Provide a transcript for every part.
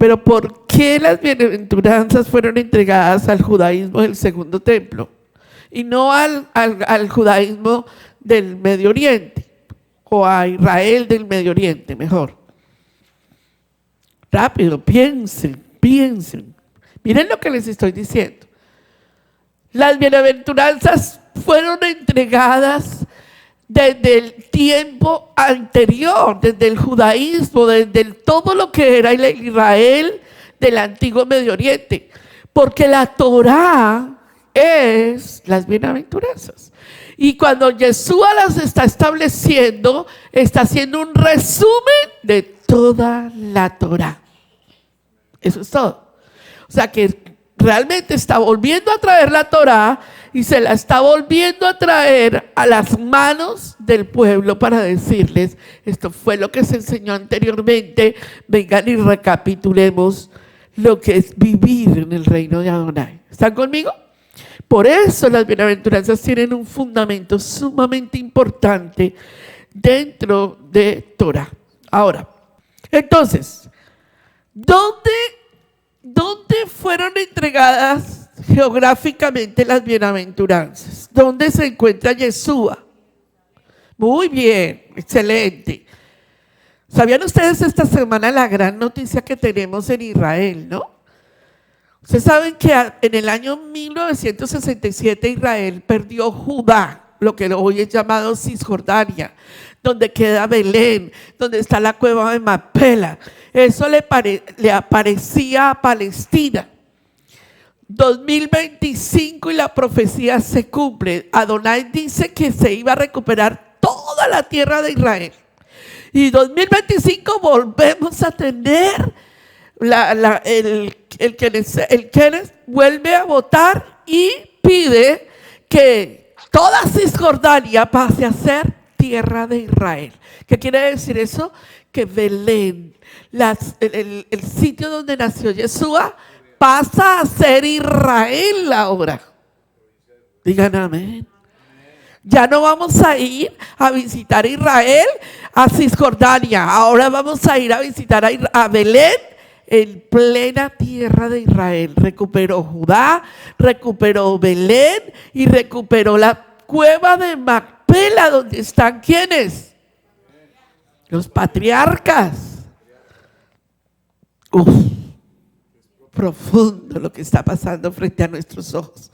Pero ¿por qué las bienaventuranzas fueron entregadas al judaísmo del segundo templo y no al judaísmo del Medio Oriente, o a Israel del Medio Oriente, mejor? Rápido, piensen. Miren lo que les estoy diciendo. Las bienaventuranzas fueron entregadas desde el tiempo anterior, desde el judaísmo, desde todo lo que era el Israel del antiguo Medio Oriente, porque la Torá es las bienaventuranzas. Y cuando Yeshua las está estableciendo, está haciendo un resumen de toda la Torá. Eso es todo. O sea que realmente está volviendo a traer la Torá y se la está volviendo a traer a las manos del pueblo para decirles: esto fue lo que se enseñó anteriormente, vengan y recapitulemos lo que es vivir en el reino de Adonai. ¿Están conmigo? Por eso las bienaventuranzas tienen un fundamento sumamente importante dentro de Torá. Ahora, entonces, ¿dónde fueron entregadas geográficamente las bienaventuranzas? ¿Dónde se encuentra Yeshua? Muy bien, excelente. ¿Sabían ustedes esta semana la gran noticia que tenemos en Israel, no? Ustedes saben que en el año 1967 Israel perdió Judá, lo que hoy es llamado Cisjordania, donde queda Belén, donde está la cueva de Macpela. Eso le aparecía a Palestina. 2025 y la profecía se cumple. Adonai dice que se iba a recuperar toda la tierra de Israel. Y 2025 volvemos a tener el Kenneth vuelve a votar y pide que toda Cisjordania pase a ser tierra de Israel. ¿Qué quiere decir eso? Que Belén, el sitio donde nació Yeshua, pasa a ser Israel ahora. Digan amén. Ya no vamos a ir a visitar Israel, a Cisjordania. Ahora vamos a ir a visitar a Belén, en plena tierra de Israel. Recuperó Judá, recuperó Belén y recuperó la cueva de Macpela, donde están ¿quiénes? Los patriarcas. Profundo lo que está pasando frente a nuestros ojos.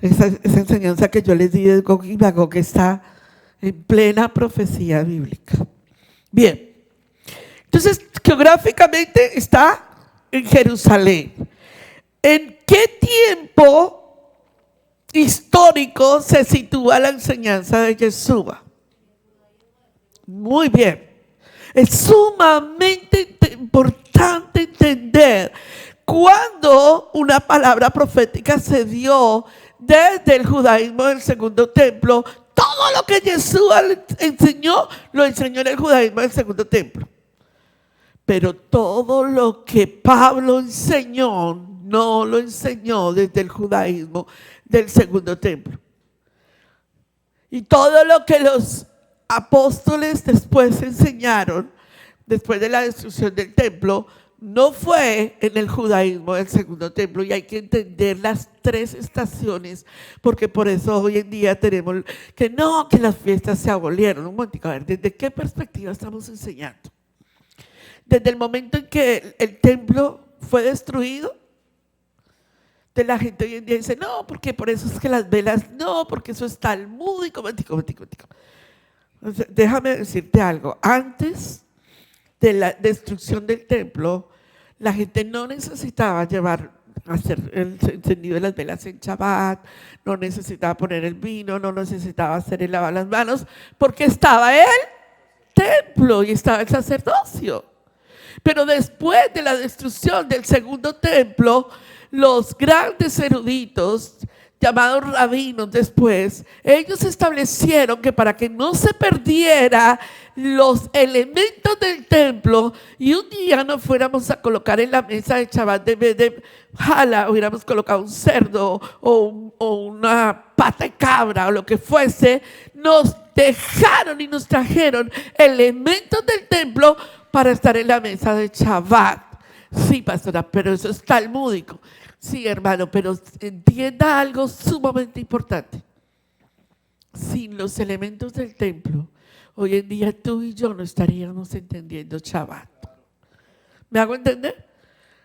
Esa enseñanza que yo les di de Gog y Magog está en plena profecía bíblica. Bien. Entonces, geográficamente está en Jerusalén. ¿En qué tiempo histórico se sitúa la enseñanza de Yeshua? Muy bien. Es sumamente importante entender cuándo una palabra profética se dio desde el judaísmo del segundo templo. Todo lo que Yeshua enseñó, lo enseñó en el judaísmo del segundo templo. Pero todo lo que Pablo enseñó, no lo enseñó desde el judaísmo del segundo templo. Y todo lo que los apóstoles después enseñaron, después de la destrucción del templo, no fue en el judaísmo del segundo templo. Y hay que entender las tres estaciones, porque por eso hoy en día tenemos que las fiestas se abolieron. Un momentico, a ver, ¿desde qué perspectiva estamos enseñando? Desde el momento en que el templo fue destruido, de la gente hoy en día dice, no, porque por eso es que las velas, no, porque eso es talmúdico. Entonces, déjame decirte algo. Antes de la destrucción del templo, la gente no necesitaba hacer el encendido de las velas en Shabbat, no necesitaba poner el vino, no necesitaba hacer el lavar las manos, porque estaba el templo y estaba el sacerdocio. Pero después de la destrucción del segundo templo, los grandes eruditos, llamados rabinos después, ellos establecieron que para que no se perdiera los elementos del templo y un día no fuéramos a colocar en la mesa de Shabbat de vez de jala, hubiéramos colocado un cerdo o una pata de cabra o lo que fuese, nos dejaron y nos trajeron elementos del templo para estar en la mesa de Shabbat. Sí, pastora, pero eso es talmúdico. Sí, hermano, pero entienda algo sumamente importante. Sin los elementos del templo, hoy en día tú y yo no estaríamos entendiendo Shabbat. ¿Me hago entender?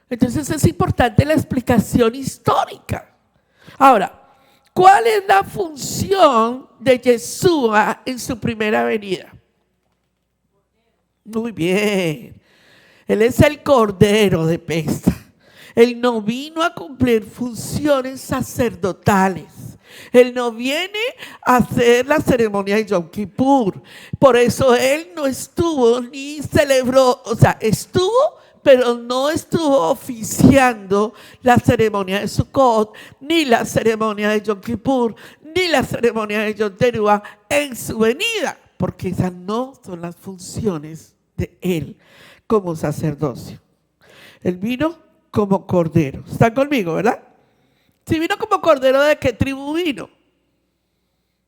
Entonces es importante la explicación histórica. Ahora, ¿cuál es la función de Yeshua en su primera venida? Muy bien. Él es el Cordero de Pesaj. Él no vino a cumplir funciones sacerdotales. Él no viene a hacer la ceremonia de Yom Kippur. Por eso Él no estuvo ni celebró, o sea, estuvo, pero no estuvo oficiando la ceremonia de Sukkot, ni la ceremonia de Yom Kippur, ni la ceremonia de Yom Teruah en su venida, porque esas no son las funciones de Él como sacerdocio. Él vino como cordero. ¿Están conmigo, verdad? Si vino como cordero, ¿de qué tribu vino?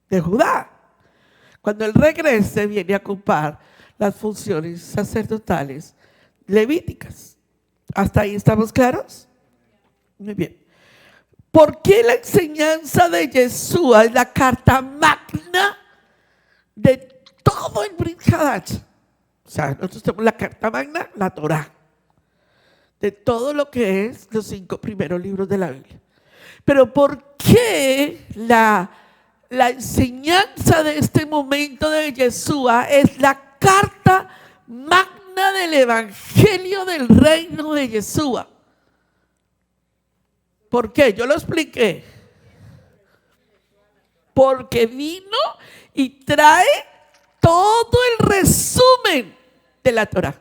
De Judá. Cuando Él regrese, viene a ocupar las funciones sacerdotales levíticas. ¿Hasta ahí estamos claros? Muy bien. ¿Por qué la enseñanza de Yeshua es la carta magna de todo el Brit Hadach? O sea, nosotros tenemos la carta magna, la Torá, de todo lo que es los 5 primeros libros de la Biblia. Pero ¿por qué la enseñanza de este momento de Yeshua es la carta magna del Evangelio del reino de Yeshua? ¿Por qué? Yo lo expliqué. Porque vino y trae todo el resumen de la Torá.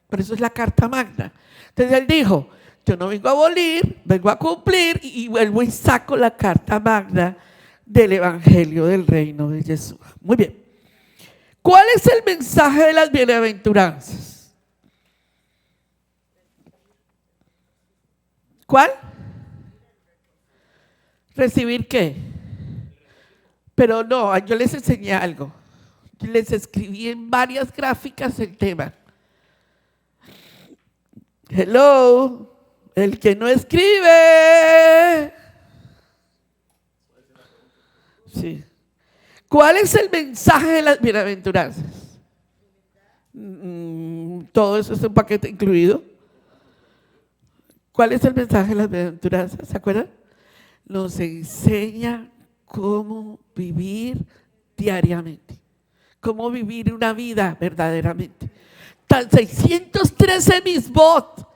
Por eso es la carta magna. Entonces Él dijo, yo no vengo a abolir, vengo a cumplir, y vuelvo y saco la carta magna del Evangelio del reino de Yeshua. Muy bien. ¿Cuál es el mensaje de las bienaventuranzas? ¿Cuál? ¿Recibir qué? Pero no, yo les enseñé algo. Yo les escribí en varias gráficas el tema. Hello, el que no escribe. Sí. ¿Cuál es el mensaje de las bienaventuranzas? Todo eso es un paquete incluido. ¿Cuál es el mensaje de las bienaventuranzas? ¿Se acuerdan? Nos enseña cómo vivir diariamente, cómo vivir una vida verdaderamente. Tan 613 misbot,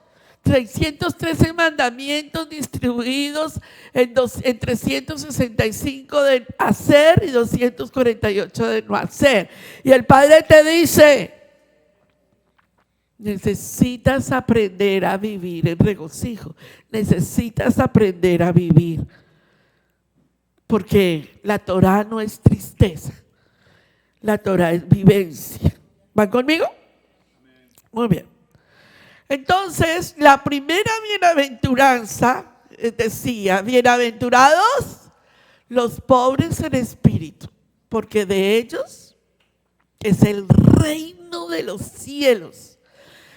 613 mandamientos distribuidos en 365 de hacer y 248 de no hacer. Y el Padre te dice, necesitas aprender a vivir en regocijo, necesitas aprender a vivir, porque la Torá no es tristeza, la Torá es vivencia. ¿Van conmigo? Muy bien. Entonces, la primera bienaventuranza decía, bienaventurados los pobres en espíritu, porque de ellos es el reino de los cielos.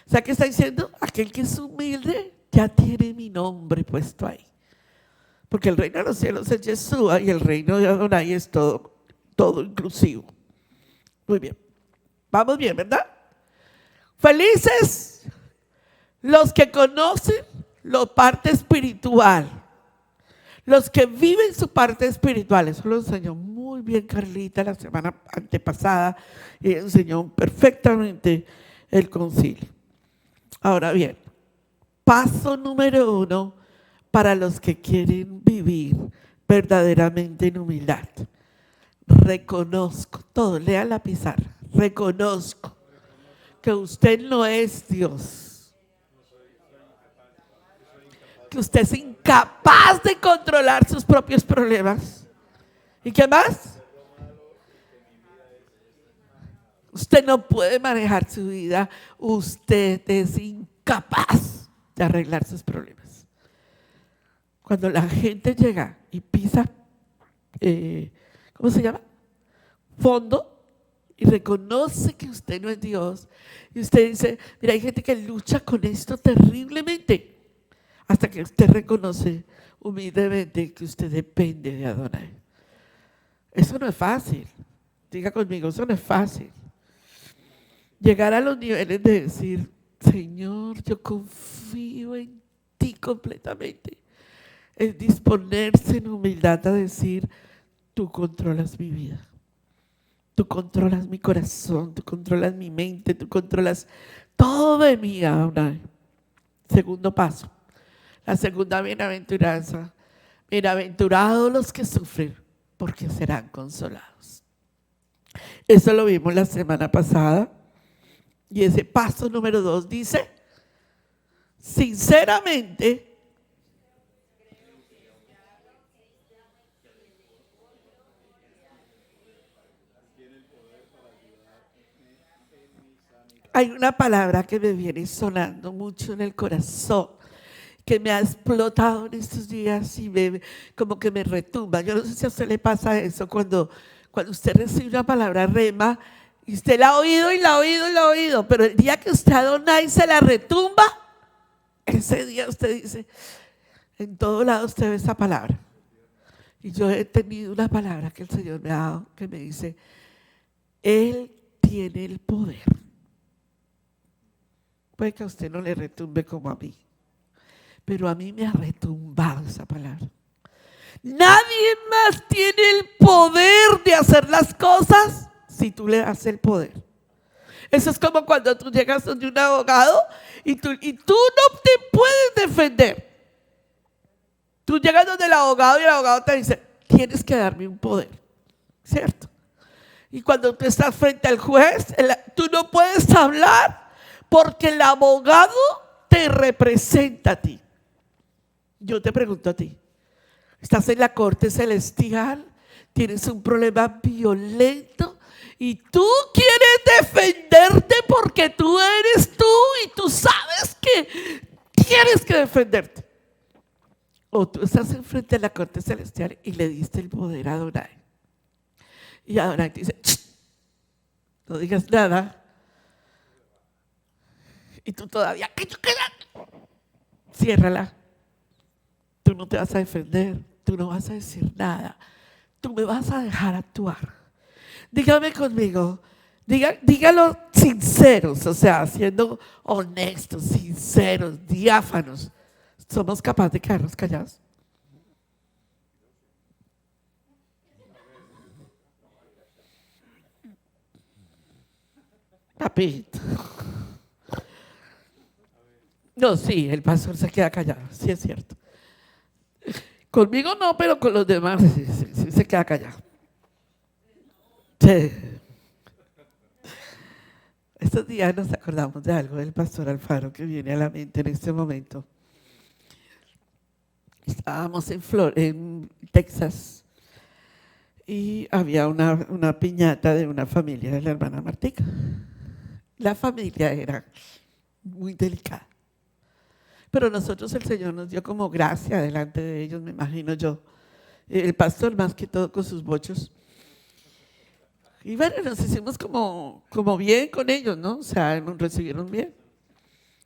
O sea, ¿qué está diciendo? Aquel que es humilde ya tiene mi nombre puesto ahí. Porque el reino de los cielos es Yeshua y el reino de Adonai es todo inclusivo. Muy bien. Vamos bien, ¿verdad? Felices los que conocen la parte espiritual, los que viven su parte espiritual. Eso lo enseñó muy bien Carlita la semana antepasada y enseñó perfectamente el concilio. Ahora bien, paso número 1 para los que quieren vivir verdaderamente en humildad. Reconozco, todo, lea la pizarra, reconozco que usted no es Dios, que usted es incapaz de controlar sus propios problemas. ¿Y qué más? Usted no puede manejar su vida, usted es incapaz de arreglar sus problemas. Cuando la gente llega y pisa, ¿cómo se llama? Fondo, y reconoce que usted no es Dios, y usted dice, mira, hay gente que lucha con esto terriblemente, hasta que usted reconoce humildemente que usted depende de Adonai. Eso no es fácil. Diga conmigo, eso no es fácil. Llegar a los niveles de decir, Señor, yo confío en ti completamente. Es disponerse en humildad a decir, tú controlas mi vida. Tú controlas mi corazón, tú controlas mi mente, tú controlas todo de mí, Adonai. Segundo paso, la segunda bienaventuranza. Bienaventurados los que sufren, porque serán consolados. Eso lo vimos la semana pasada. Y ese paso número 2 dice, sinceramente, hay una palabra que me viene sonando mucho en el corazón, que me ha explotado en estos días y como que me retumba. Yo no sé si a usted le pasa eso cuando usted recibe una palabra rema y usted la ha oído y la ha oído y la ha oído, pero el día que usted a Adonai se la retumba, ese día usted dice, en todo lado usted ve esa palabra. Y yo he tenido una palabra que el Señor me ha dado que me dice, Él tiene el poder. Puede que a usted no le retumbe como a mí, pero a mí me ha retumbado esa palabra. Nadie más tiene el poder de hacer las cosas si tú le das el poder. Eso es como cuando tú llegas donde un abogado y tú no te puedes defender. Tú llegas donde el abogado y el abogado te dice, tienes que darme un poder, ¿cierto? Y cuando tú estás frente al juez, tú no puedes hablar porque el abogado te representa a ti. Yo te pregunto a ti, estás en la corte celestial, tienes un problema violento y tú quieres defenderte porque tú eres tú y tú sabes que tienes que defenderte. O tú estás enfrente de la corte celestial y le diste el poder a Adonai. Y Adonai te dice, no digas nada. Y tú todavía, ciérrala. Tú no te vas a defender, tú no vas a decir nada. Tú me vas a dejar actuar. Dígame conmigo, dígalo sinceros, o sea, siendo honestos, sinceros, diáfanos. ¿Somos capaces de quedarnos callados? Papito. No, sí, el pastor se queda callado, sí es cierto. Conmigo no, pero con los demás sí se queda callado. Sí. Estos días nos acordamos de algo del pastor Alfaro que viene a la mente en este momento. Estábamos en Texas y había una piñata de una familia de la hermana Martica. La familia era muy delicada. Pero nosotros el Señor nos dio como gracia delante de ellos, me imagino yo. El pastor más que todo con sus bochos. Y bueno, nos hicimos como bien con ellos, ¿no? O sea, nos recibieron bien.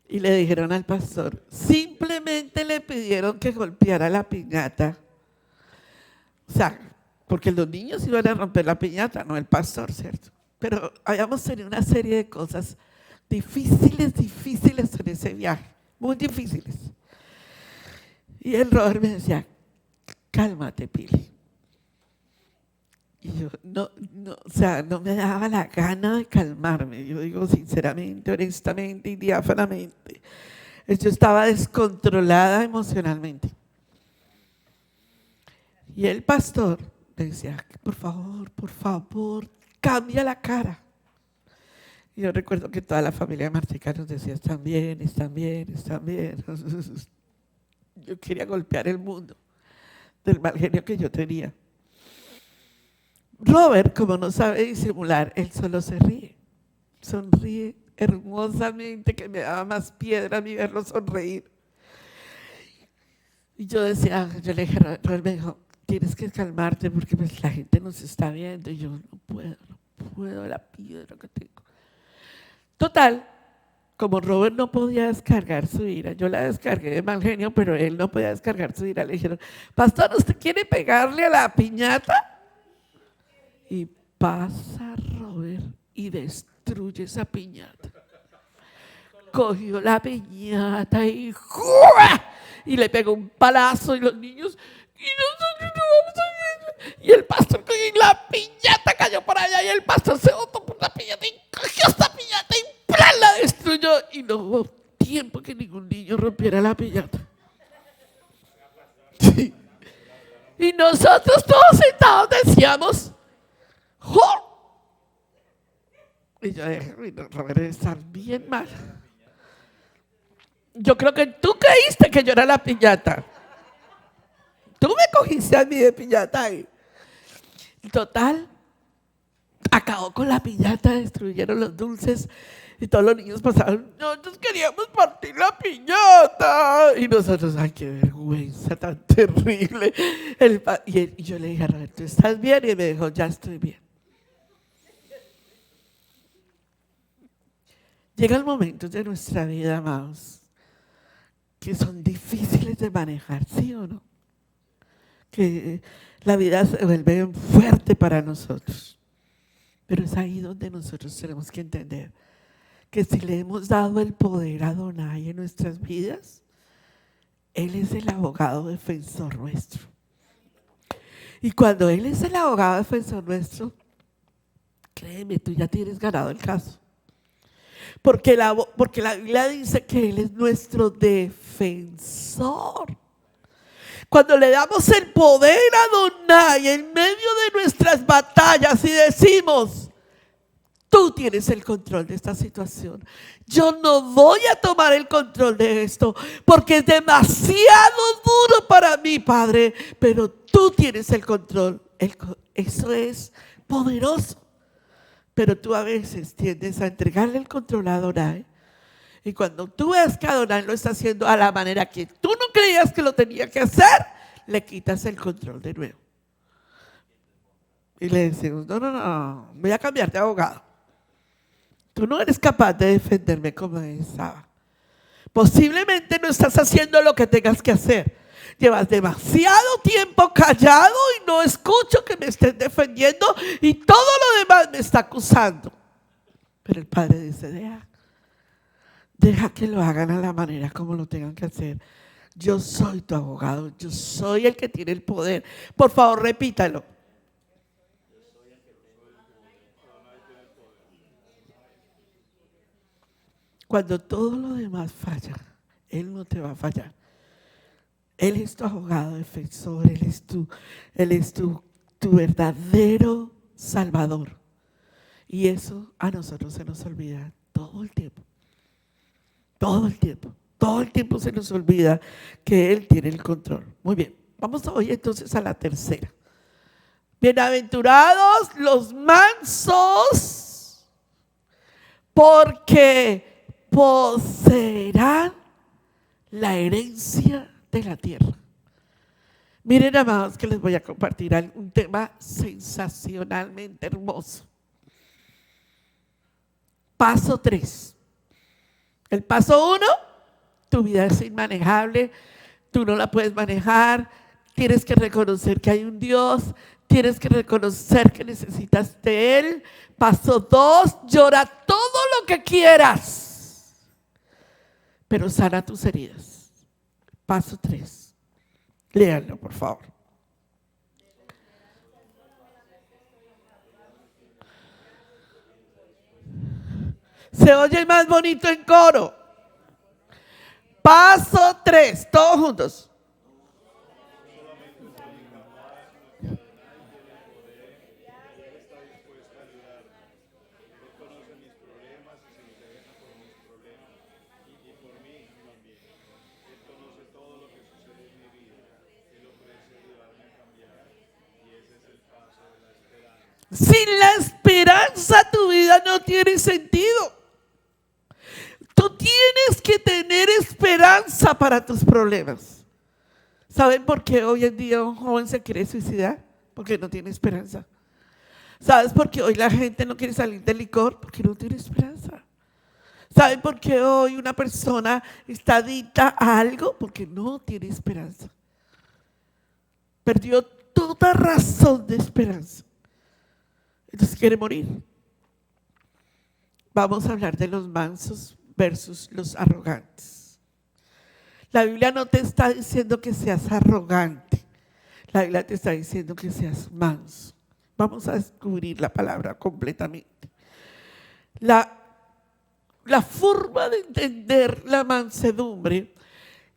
Y le dijeron al pastor, simplemente le pidieron que golpeara la piñata. O sea, porque los niños iban a romper la piñata, no el pastor, ¿cierto? Pero habíamos tenido una serie de cosas difíciles en ese viaje, muy difíciles. Y el Robert me decía, cálmate, Pili. Y yo, no me daba la gana de calmarme. Yo digo sinceramente, honestamente y diáfanamente. Yo estaba descontrolada emocionalmente. Y el pastor me decía, por favor, cambia la cara. Y yo recuerdo que toda la familia de Martica nos decía, están bien. Yo quería golpear el mundo del mal genio que yo tenía. Robert, como no sabe disimular, él solo se ríe. Sonríe hermosamente, que me daba más piedra a mí verlo sonreír. Y yo le dije, Robert me dijo, tienes que calmarte porque pues la gente nos está viendo. Y yo, no puedo. puedo, la piedra que tengo. Total, como Robert no podía descargar su ira, yo la descargué de mal genio, pero él no podía descargar su ira. Le dijeron, pastor, ¿usted quiere pegarle a la piñata? Y pasa Robert y destruye esa piñata. Cogió la piñata y ¡jua! Y le pegó un palazo y los niños, y nosotros no vamos a ver. Y el pastor cogió y la piñata cayó por allá y el pastor se botó por la piñata y cogió esta piñata y ¡plá! La destruyó. Y no hubo tiempo que ningún niño rompiera la piñata. Sí. Y nosotros todos sentados decíamos, ¡jo! Y yo dije, Robert debe estar bien mal. Yo creo que tú creíste que yo era la piñata. Tú me cogiste a mí de piñata ahí. Total, acabó con la piñata, destruyeron los dulces y todos los niños pasaron. Nosotros queríamos partir la piñata. Y nosotros, ay, qué vergüenza tan terrible. Y yo le dije a Roberto, ¿estás bien? Y me dijo, ya estoy bien. Llegan momentos de nuestra vida, amados, que son difíciles de manejar, ¿sí o no? Que la vida se vuelve fuerte para nosotros. Pero es ahí donde nosotros tenemos que entender que si le hemos dado el poder a Adonai en nuestras vidas, Él es el abogado defensor nuestro. Y cuando Él es el abogado defensor nuestro, créeme, tú ya tienes ganado el caso. Porque la Biblia dice que Él es nuestro defensor. Cuando le damos el poder a Adonai en medio de nuestras batallas y decimos, tú tienes el control de esta situación. Yo no voy a tomar el control de esto porque es demasiado duro para mí, Padre, pero tú tienes el control. Eso es poderoso. Pero tú a veces tiendes a entregarle el control a Adonai. Y cuando tú ves que Adonai lo está haciendo a la manera que tú no creías que lo tenía que hacer, le quitas el control de nuevo. Y le decimos, no, voy a cambiar de abogado. Tú no eres capaz de defenderme como estaba. Posiblemente no estás haciendo lo que tengas que hacer. Llevas demasiado tiempo callado y no escucho que me estés defendiendo y todo lo demás me está acusando. Pero el Padre dice, deja que lo hagan a la manera como lo tengan que hacer. Yo soy tu abogado, yo soy el que tiene el poder. Por favor, repítalo. Cuando todo lo demás falla, Él no te va a fallar. Él es tu abogado defensor, Él es tu verdadero Salvador. Y eso a nosotros se nos olvida todo el tiempo. Todo el tiempo se nos olvida que Él tiene el control. Muy bien, vamos hoy entonces a la tercera. Bienaventurados los mansos, porque poseerán la herencia de la tierra. Miren, amados, que les voy a compartir un tema sensacionalmente hermoso. Paso 3. El paso 1, tu vida es inmanejable, tú no la puedes manejar, tienes que reconocer que hay un Dios, tienes que reconocer que necesitas de Él. Paso 2, llora todo lo que quieras, pero sana tus heridas. Paso 3, léanlo por favor. Se oye más bonito en coro. Paso 3, todos juntos. Sin la esperanza tu vida no tiene sentido. Tú tienes que tener esperanza para tus problemas. ¿Saben por qué hoy en día un joven se quiere suicidar? Porque no tiene esperanza. ¿Sabes por qué hoy la gente no quiere salir del licor? Porque no tiene esperanza. ¿Saben por qué hoy una persona está adicta a algo? Porque no tiene esperanza. Perdió toda razón de esperanza. Entonces quiere morir. Vamos a hablar de los mansos versus los arrogantes. La Biblia no te está diciendo que seas arrogante. La Biblia te está diciendo que seas manso. Vamos a descubrir la palabra completamente. La forma de entender la mansedumbre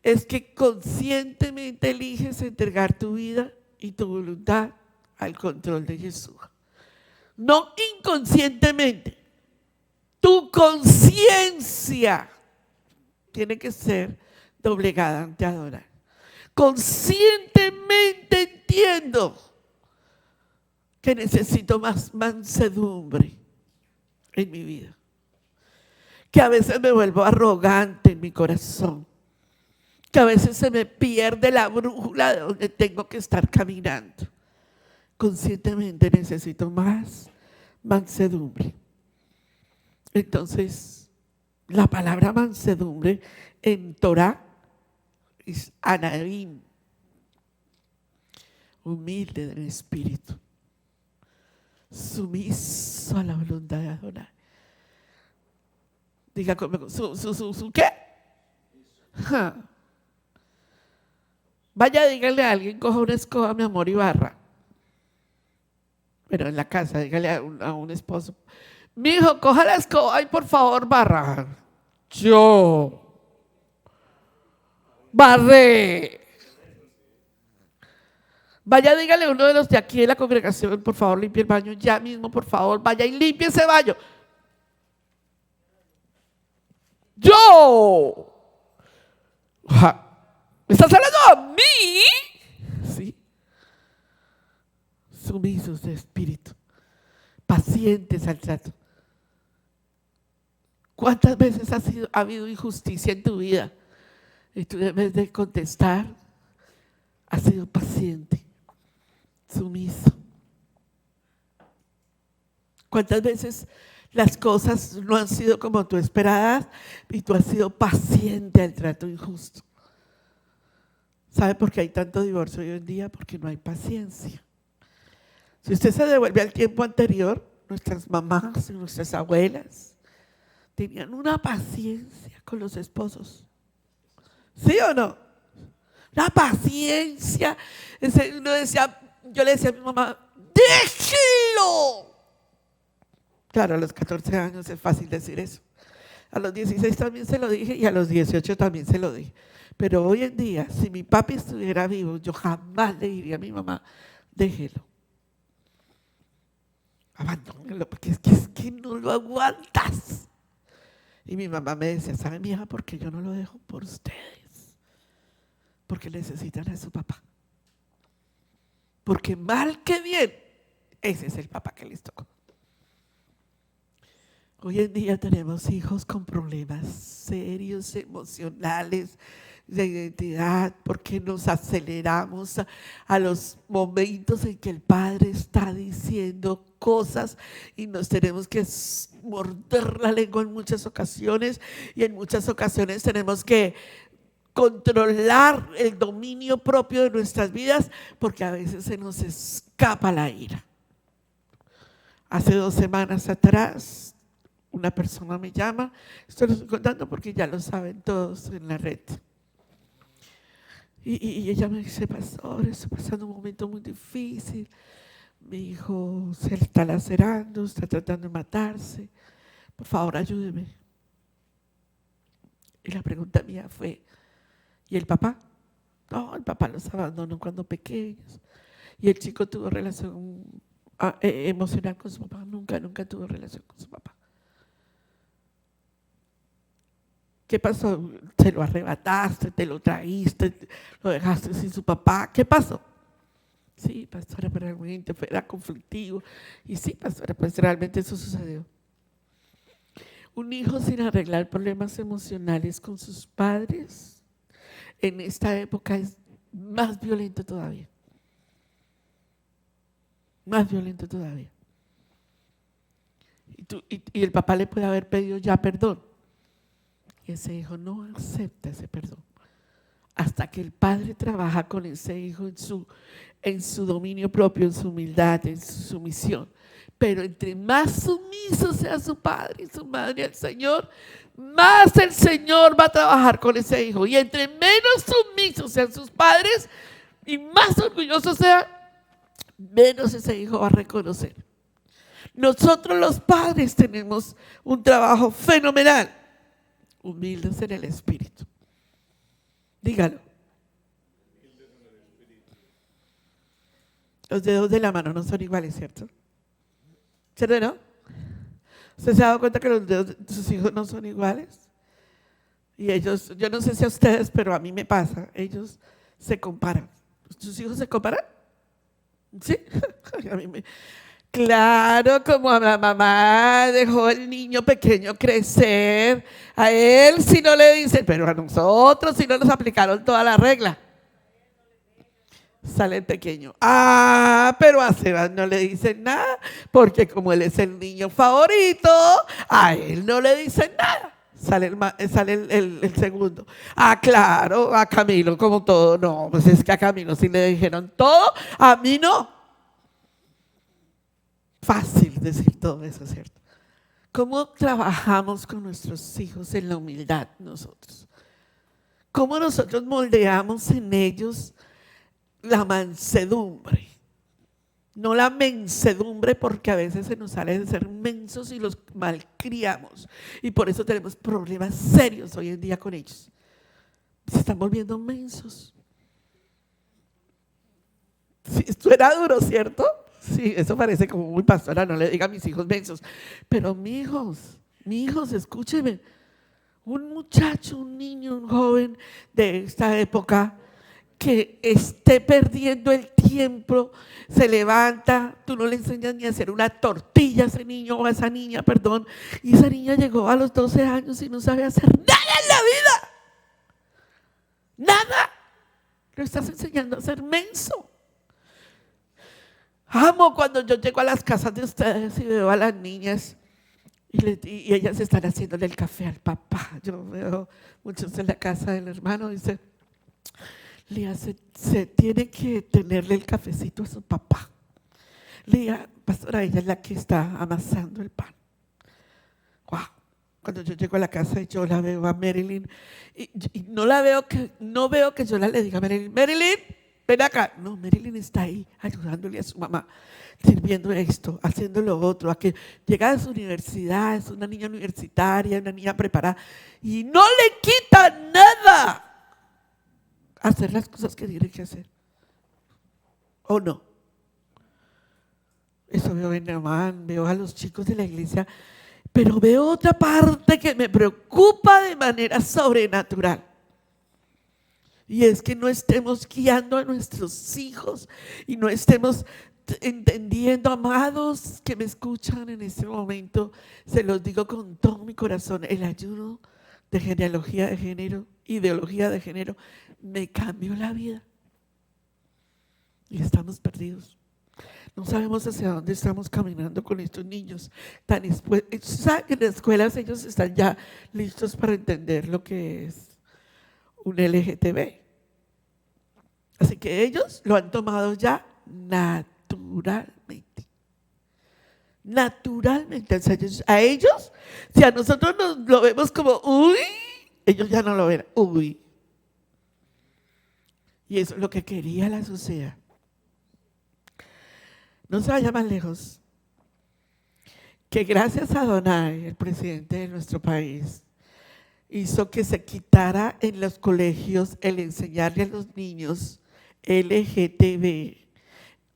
es que conscientemente eliges entregar tu vida y tu voluntad al control de Jesús. No inconscientemente. Tu conciencia tiene que ser doblegada ante adorar. Conscientemente entiendo que necesito más mansedumbre en mi vida. Que a veces me vuelvo arrogante en mi corazón. Que a veces se me pierde la brújula de donde tengo que estar caminando. Conscientemente necesito más mansedumbre. Entonces, la palabra mansedumbre en Torah es anaim, humilde del espíritu, sumiso a la voluntad de Adonai. Diga conmigo, ¿su qué? Ja. Vaya, dígale a alguien, coja una escoba, mi amor, y barra. Pero en la casa, dígale a un esposo, mi hijo, coja la escoba y por favor barra. Yo barré. Vaya, dígale a uno de los de aquí de la congregación, por favor, limpie el baño ya mismo, por favor, vaya y limpie ese baño. Yo. ¿Me estás hablando a mí? Sí. Sumisos de espíritu, pacientes al trato. ¿Cuántas veces ha habido injusticia en tu vida? Y tú, en vez de contestar, has sido paciente, sumiso. ¿Cuántas veces las cosas no han sido como tú esperabas y tú has sido paciente al trato injusto? ¿Sabe por qué hay tanto divorcio hoy en día? Porque no hay paciencia. Si usted se devuelve al tiempo anterior, nuestras mamás y nuestras abuelas tenían una paciencia con los esposos. ¿Sí o no? Una paciencia. Yo le decía a mi mamá, ¡déjelo! Claro, a los 14 años es fácil decir eso. A los 16 también se lo dije y a los 18 también se lo dije. Pero hoy en día, si mi papi estuviera vivo, yo jamás le diría a mi mamá, déjelo. Abandónelo, porque es que no lo aguantas. Y mi mamá me decía, ¿sabe, mi hija, por qué yo no lo dejo? Por ustedes. Porque necesitan a su papá. Porque mal que bien, ese es el papá que les tocó. Hoy en día tenemos hijos con problemas serios, emocionales, de identidad, porque nos aceleramos a los momentos en que el padre está diciendo cosas y nos tenemos que morder la lengua en muchas ocasiones, y en muchas ocasiones tenemos que controlar el dominio propio de nuestras vidas, porque a veces se nos escapa la ira. Hace 2 semanas atrás, una persona me llama, esto lo estoy contando porque ya lo saben todos en la red. Y ella me dice, pastor, estoy pasando un momento muy difícil. Mi hijo se está lacerando, está tratando de matarse. Por favor, ayúdeme. Y la pregunta mía fue, ¿y el papá? No, el papá los abandonó cuando pequeños. Y el chico tuvo relación emocional con su papá. Nunca tuvo relación con su papá. ¿Qué pasó? ¿Se lo arrebataste? ¿Te lo traíste? ¿Lo dejaste sin su papá? ¿Qué pasó? Sí, pastora, pero realmente era conflictivo. Y sí, pastora, pues realmente eso sucedió. Un hijo sin arreglar problemas emocionales con sus padres en esta época es más violento todavía. Más violento todavía. Y el papá le puede haber pedido ya perdón. Y ese hijo no acepta ese perdón. Hasta que el padre trabaja con ese hijo en su dominio propio, en su humildad, en su sumisión. Pero entre más sumiso sea su padre y su madre al Señor, más el Señor va a trabajar con ese hijo. Y entre menos sumisos sean sus padres y más orgulloso sea, menos ese hijo va a reconocer. Nosotros los padres tenemos un trabajo fenomenal, humildes en el espíritu. Dígalo. Los dedos de la mano no son iguales, ¿cierto? ¿Cierto, no? ¿Usted se ha dado cuenta que los dedos de sus hijos no son iguales? Y ellos, yo no sé si a ustedes, pero a mí me pasa, ellos se comparan. ¿Sus hijos se comparan? ¿Sí? A mí claro, como a la mamá dejó el niño pequeño crecer, a él sí no le dicen, pero a nosotros sí no nos aplicaron toda la regla. Sale el pequeño. Pero a Sebas no le dicen nada, porque como él es el niño favorito, a él no le dicen nada. Sale el segundo. Claro, a Camilo como todo. No, pues es que a Camilo sí le dijeron todo, a mí no. Fácil decir todo eso, ¿cierto? ¿Cómo trabajamos con nuestros hijos en la humildad nosotros? ¿Cómo nosotros moldeamos en ellos la mansedumbre? No la mensedumbre, porque a veces se nos sale de ser mensos y los malcriamos. Y por eso tenemos problemas serios hoy en día con ellos. Se están volviendo mensos. Sí, esto era duro, ¿cierto? Sí, eso parece como muy pastora, no le diga a mis hijos mensos. Pero mis hijos, escúcheme. Un muchacho, un niño, un joven de esta época que esté perdiendo el tiempo, se levanta, tú no le enseñas ni a hacer una tortilla a ese niño o a esa niña, perdón, y esa niña llegó a los 12 años y no sabe hacer nada en la vida. Nada. Lo estás enseñando a ser menso. Amo cuando yo llego a las casas de ustedes y veo a las niñas y ellas están haciéndole el café al papá. Yo veo muchos en la casa del hermano y dice, Lía, se tiene que tenerle el cafecito a su papá. Lía, pastora, ella es la que está amasando el pan. Wow. Cuando yo llego a la casa y yo la veo a Marilyn y no veo que yo le diga a Marilyn, ven acá. No, Marilyn está ahí ayudándole a su mamá, sirviendo esto, haciendo lo otro, a que llega a su universidad, es una niña universitaria, una niña preparada y no le quita nada hacer las cosas que tiene que hacer. ¿O no? Eso veo en Amán, veo a los chicos de la iglesia, pero veo otra parte que me preocupa de manera sobrenatural. Y es que no estemos guiando a nuestros hijos y no estemos entendiendo, amados que me escuchan en este momento, se los digo con todo mi corazón, el ayuno de genealogía de género, ideología de género, me cambió la vida. Y estamos perdidos. No sabemos hacia dónde estamos caminando con estos niños. ¿Saben que en las escuelas ellos están ya listos para entender lo que es un LGTB? Así que ellos lo han tomado ya naturalmente. Naturalmente. O sea, a ellos, si a nosotros nos lo vemos como uy, ellos ya no lo ven uy. Y eso es lo que quería la sociedad. No se vaya más lejos. Que gracias a Donay, el presidente de nuestro país, hizo que se quitara en los colegios el enseñarle a los niños LGTB,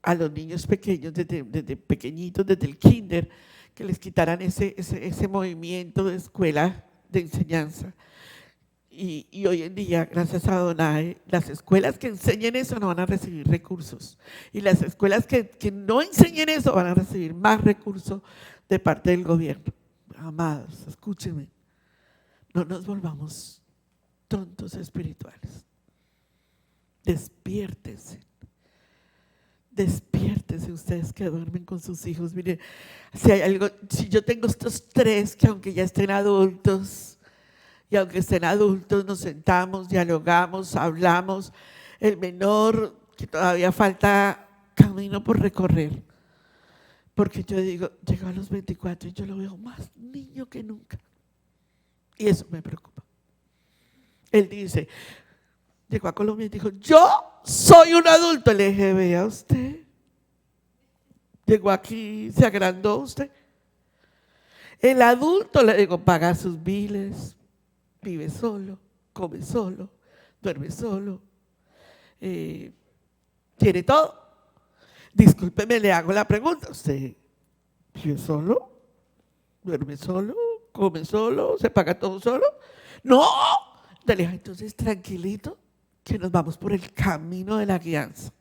a los niños pequeños, desde pequeñitos, desde el kinder, que les quitaran ese movimiento de escuela de enseñanza. Y hoy en día, gracias a Donay, las escuelas que enseñen eso no van a recibir recursos. Y las escuelas que no enseñen eso van a recibir más recursos de parte del gobierno. Amados, escúchenme. No nos volvamos tontos espirituales. Despiértense. Despiértense. de ustedes que duermen con sus hijos, miren, si hay algo, si yo tengo estos tres que aunque ya estén adultos, y aunque estén adultos, nos sentamos, dialogamos, hablamos, el menor que todavía falta camino por recorrer, porque yo digo, llegó a los 24 y yo lo veo más niño que nunca, y eso me preocupa. Él dice, llegó a Colombia y dijo, yo soy un adulto. Le dije, vea usted, llegó aquí, se agrandó usted. El adulto, le digo, paga sus biles, vive solo, come solo, duerme solo, tiene todo. Discúlpeme, le hago la pregunta, ¿usted vive solo? ¿Duerme solo? ¿Come solo? ¿Se paga todo solo? ¡No! Le dije, entonces tranquilito, que nos vamos por el camino de la guianza.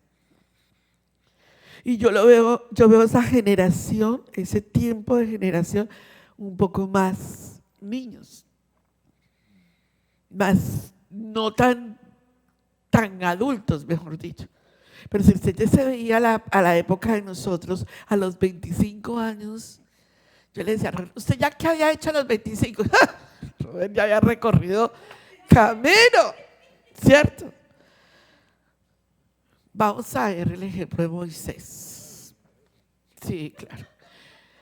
Y yo veo esa generación, ese tiempo de generación, un poco más niños, más no tan adultos, mejor dicho. Pero si usted ya se veía a la época de nosotros, a los 25 años, yo le decía, ¿usted ya qué había hecho a los 25? Robert ya había recorrido camino, ¿cierto? Vamos a ver el ejemplo de Moisés. Sí, claro.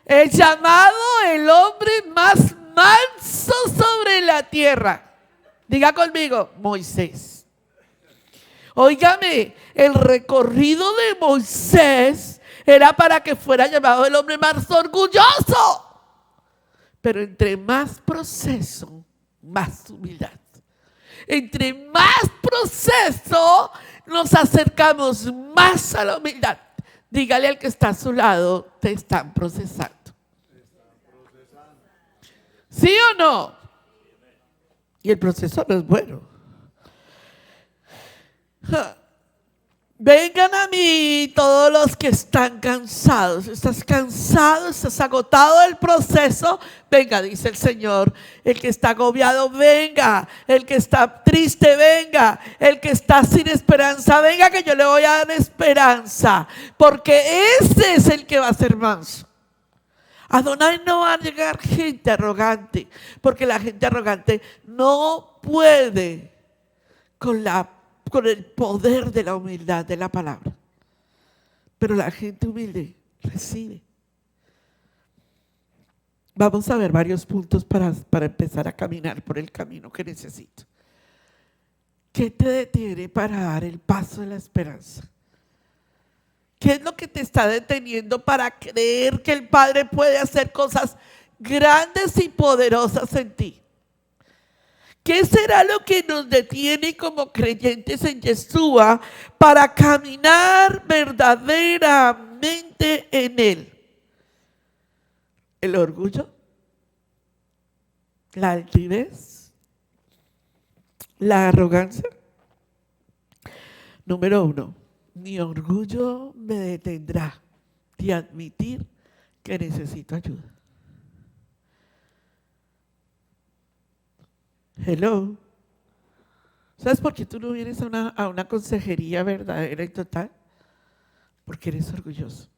El llamado el hombre más manso sobre la tierra. Diga conmigo, Moisés. Óigame, el recorrido de Moisés era para que fuera llamado el hombre más orgulloso. Pero entre más proceso, más humildad. Entre más proceso, nos acercamos más a la humildad. Dígale al que está a su lado, te están procesando. ¿Sí o no? Y el proceso no es bueno. Vengan a mí todos los que están cansados. ¿Estás cansado? ¿Estás agotado del proceso? Venga, dice el Señor. El que está agobiado, venga. El que está triste, venga. El que está sin esperanza, venga, que yo le voy a dar esperanza. Porque ese es el que va a ser manso. A Adonai no va a llegar gente arrogante, porque la gente arrogante no puede con el poder de la humildad de la palabra. Pero la gente humilde recibe. Vamos a ver varios puntos para empezar a caminar por el camino que necesito. ¿Qué te detiene para dar el paso de la esperanza? ¿Qué es lo que te está deteniendo para creer que el Padre puede hacer cosas grandes y poderosas en ti? ¿Qué será lo que nos detiene como creyentes en Yeshua para caminar verdaderamente en Él? ¿El orgullo? ¿La altivez? ¿La arrogancia? Número 1, mi orgullo me detendrá de admitir que necesito ayuda. Hello. ¿Sabes por qué tú no vienes a una consejería verdadera y total? Porque eres orgulloso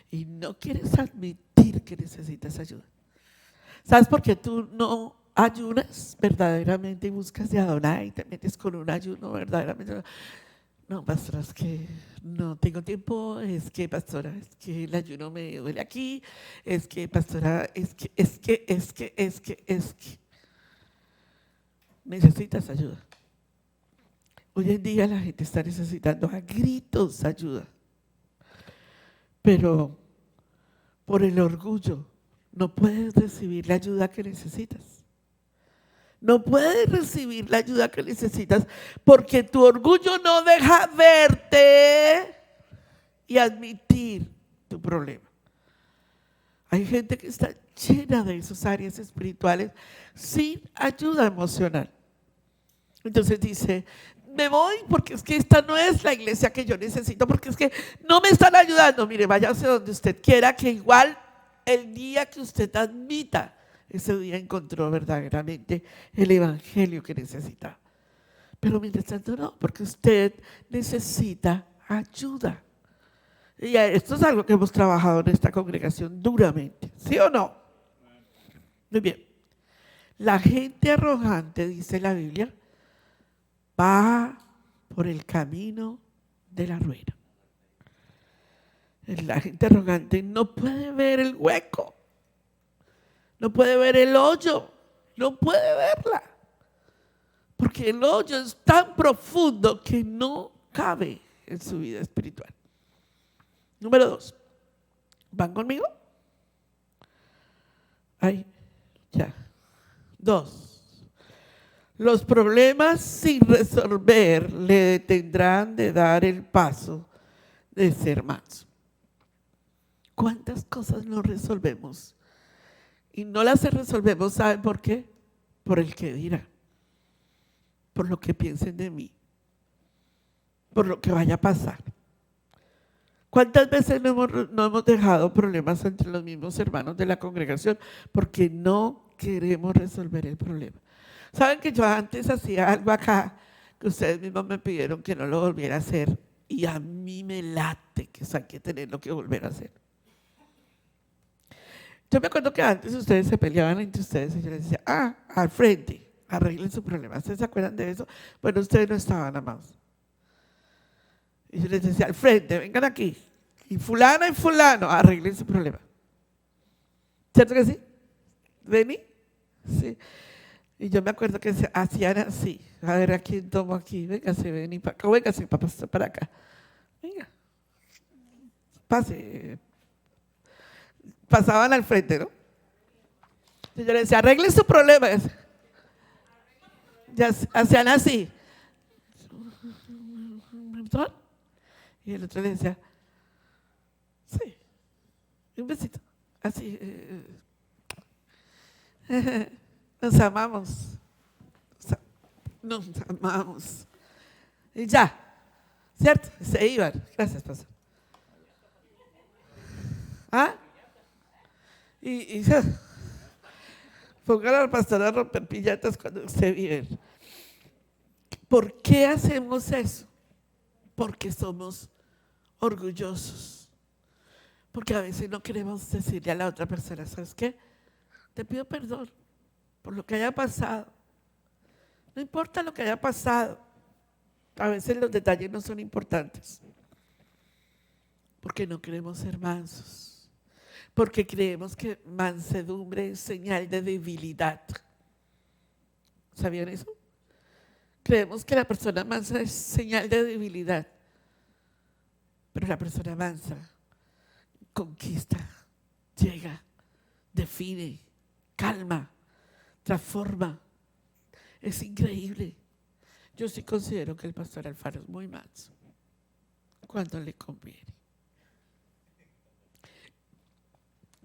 y no quieres admitir que necesitas ayuda. ¿Sabes por qué tú no ayunas verdaderamente y buscas de Adonai y te metes con un ayuno verdaderamente? No, pastora, es que no tengo tiempo, es que, pastora, es que el ayuno me duele aquí, es que, pastora, es que. Necesitas ayuda. Hoy en día la gente está necesitando a gritos ayuda. Pero por el orgullo no puedes recibir la ayuda que necesitas. No puedes recibir la ayuda que necesitas porque tu orgullo no deja verte y admitir tu problema. Hay gente que está llena de esas áreas espirituales sin ayuda emocional. Entonces dice, me voy porque es que esta no es la iglesia que yo necesito, porque es que no me están ayudando. Mire, váyase donde usted quiera, que igual el día que usted admita, ese día encontró verdaderamente el evangelio que necesita. Pero mientras tanto no, porque usted necesita ayuda. Y esto es algo que hemos trabajado en esta congregación duramente. ¿Sí o no? Muy bien. La gente arrogante, dice la Biblia, va por el camino de la ruina. La gente arrogante no puede ver el hueco, no puede ver el hoyo, no puede verla. Porque el hoyo es tan profundo que no cabe en su vida espiritual. Número 2. ¿Van conmigo? Ahí, ya. 2. Los problemas sin resolver le detendrán de dar el paso de ser manso. ¿Cuántas cosas no resolvemos? Y no las resolvemos, ¿saben por qué? Por el que dirá, por lo que piensen de mí, por lo que vaya a pasar. ¿Cuántas veces no hemos dejado problemas entre los mismos hermanos de la congregación? Porque no queremos resolver el problema. ¿Saben que yo antes hacía algo acá que ustedes mismos me pidieron que no lo volviera a hacer? Y a mí me late que hay que tenerlo que volver a hacer. Yo me acuerdo que antes ustedes se peleaban entre ustedes y yo les decía, al frente, arreglen su problema. ¿Ustedes se acuerdan de eso? Bueno, ustedes no estaban, amados. Y yo les decía, al frente, vengan aquí. Y fulana y fulano, arreglen su problema. ¿Cierto que sí? ¿Vení? Sí. Y yo me acuerdo que se hacían así. A ver, ¿a quién tomo aquí? Véngase, vení para acá. Véngase, para acá. Venga. Pase. Pasaban al frente, ¿no? Y yo les decía, arreglen su problema. Ya hacían así. Y el otro le decía, sí, un besito, así. Nos amamos, y ya, ¿cierto? Se iban. Gracias, pastor. Y pongan al pastor a romper piñatas cuando se viven. ¿Por qué hacemos eso? Porque somos orgullosos. Porque a veces no queremos decirle a la otra persona, ¿sabes qué? Te pido perdón por lo que haya pasado. No importa lo que haya pasado. A veces los detalles no son importantes. Porque no queremos ser mansos. Porque creemos que mansedumbre es señal de debilidad. ¿Sabían eso? Creemos que la persona mansa es señal de debilidad. Pero la persona mansa conquista, llega, define, calma, transforma. Es increíble. Yo sí considero que el pastor Alfaro es muy manso cuando le conviene.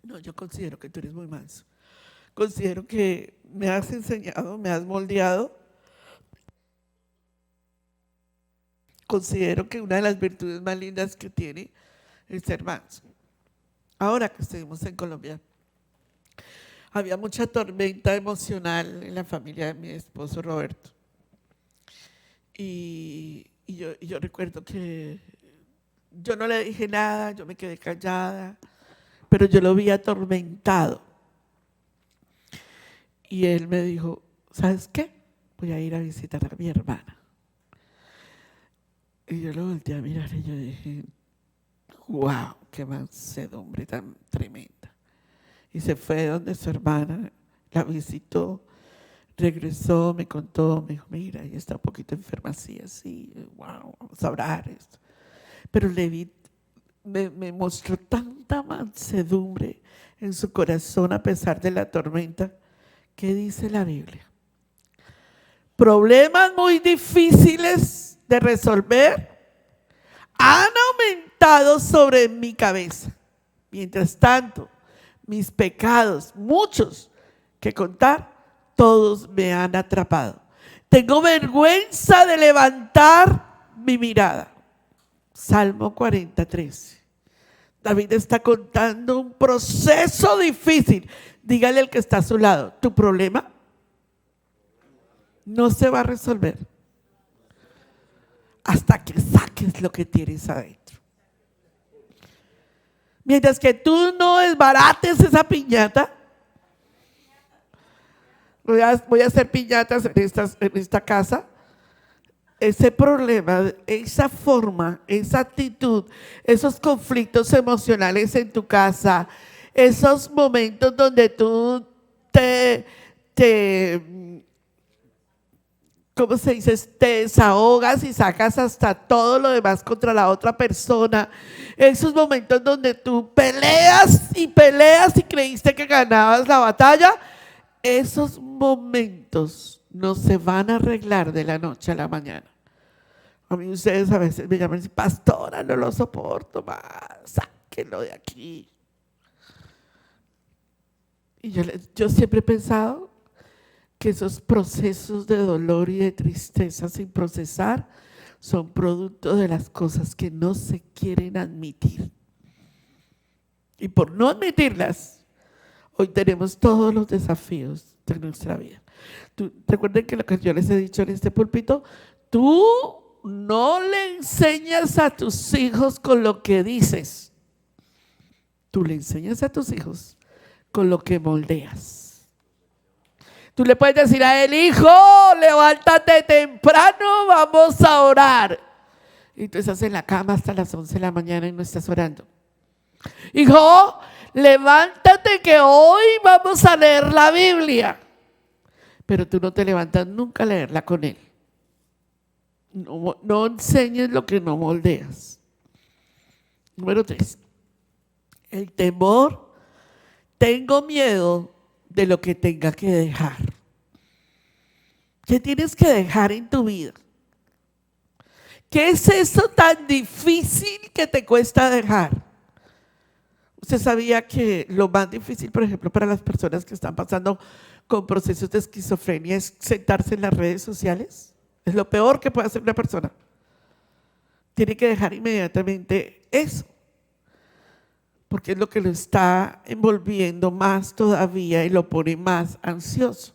No, yo considero que tú eres muy manso. Considero que me has enseñado, me has moldeado. Considero que una de las virtudes más lindas que tiene es ser manso. Ahora que estuvimos en Colombia, había mucha tormenta emocional en la familia de mi esposo Roberto. Y yo recuerdo que yo no le dije nada, yo me quedé callada, pero yo lo vi atormentado. Y él me dijo, ¿sabes qué? Voy a ir a visitar a mi hermana. Y yo lo volteé a mirar y yo dije, wow, qué mansedumbre tan tremenda. Y se fue donde su hermana, la visitó, regresó, me contó, me dijo, mira, ella está un poquito enferma así, wow, vamos a orar esto. Pero le vi, me mostró tanta mansedumbre en su corazón a pesar de la tormenta. ¿Qué dice la Biblia? Problemas muy difíciles de resolver han aumentado sobre mi cabeza. Mientras tanto, mis pecados, muchos que contar, todos me han atrapado. Tengo vergüenza de levantar mi mirada. Salmo 43. David está contando un proceso difícil. Dígale al que está a su lado, tu problema no se va a resolver hasta que saques lo que tienes adentro. Mientras que tú no desbarates esa piñata, voy a hacer piñatas en esta casa. Ese problema, esa forma, esa actitud, esos conflictos emocionales en tu casa, esos momentos donde tú ¿cómo se dice? Te desahogas y sacas hasta todo lo demás contra la otra persona. Esos momentos donde tú peleas y creíste que ganabas la batalla, esos momentos no se van a arreglar de la noche a la mañana. A mí ustedes a veces me llaman y dicen, pastora, no lo soporto más, sáquenlo de aquí. Y yo siempre he pensado que esos procesos de dolor y de tristeza sin procesar son producto de las cosas que no se quieren admitir. Y por no admitirlas, hoy tenemos todos los desafíos de nuestra vida. Recuerden que lo que yo les he dicho en este púlpito, tú no le enseñas a tus hijos con lo que dices, tú le enseñas a tus hijos con lo que moldeas. Tú le puedes decir a él, hijo, levántate temprano, vamos a orar. Y tú estás en la cama hasta las 11 de la mañana y no estás orando. Hijo, levántate que hoy vamos a leer la Biblia. Pero tú no te levantas nunca a leerla con él. No enseñes lo que no moldeas. Número 3. El temor. Tengo miedo de lo que tenga que dejar. ¿Qué tienes que dejar en tu vida? ¿Qué es eso tan difícil que te cuesta dejar? ¿Usted sabía que lo más difícil, por ejemplo, para las personas que están pasando con procesos de esquizofrenia es sentarse en las redes sociales? Es lo peor que puede hacer una persona. Tiene que dejar inmediatamente eso, porque es lo que lo está envolviendo más todavía y lo pone más ansioso.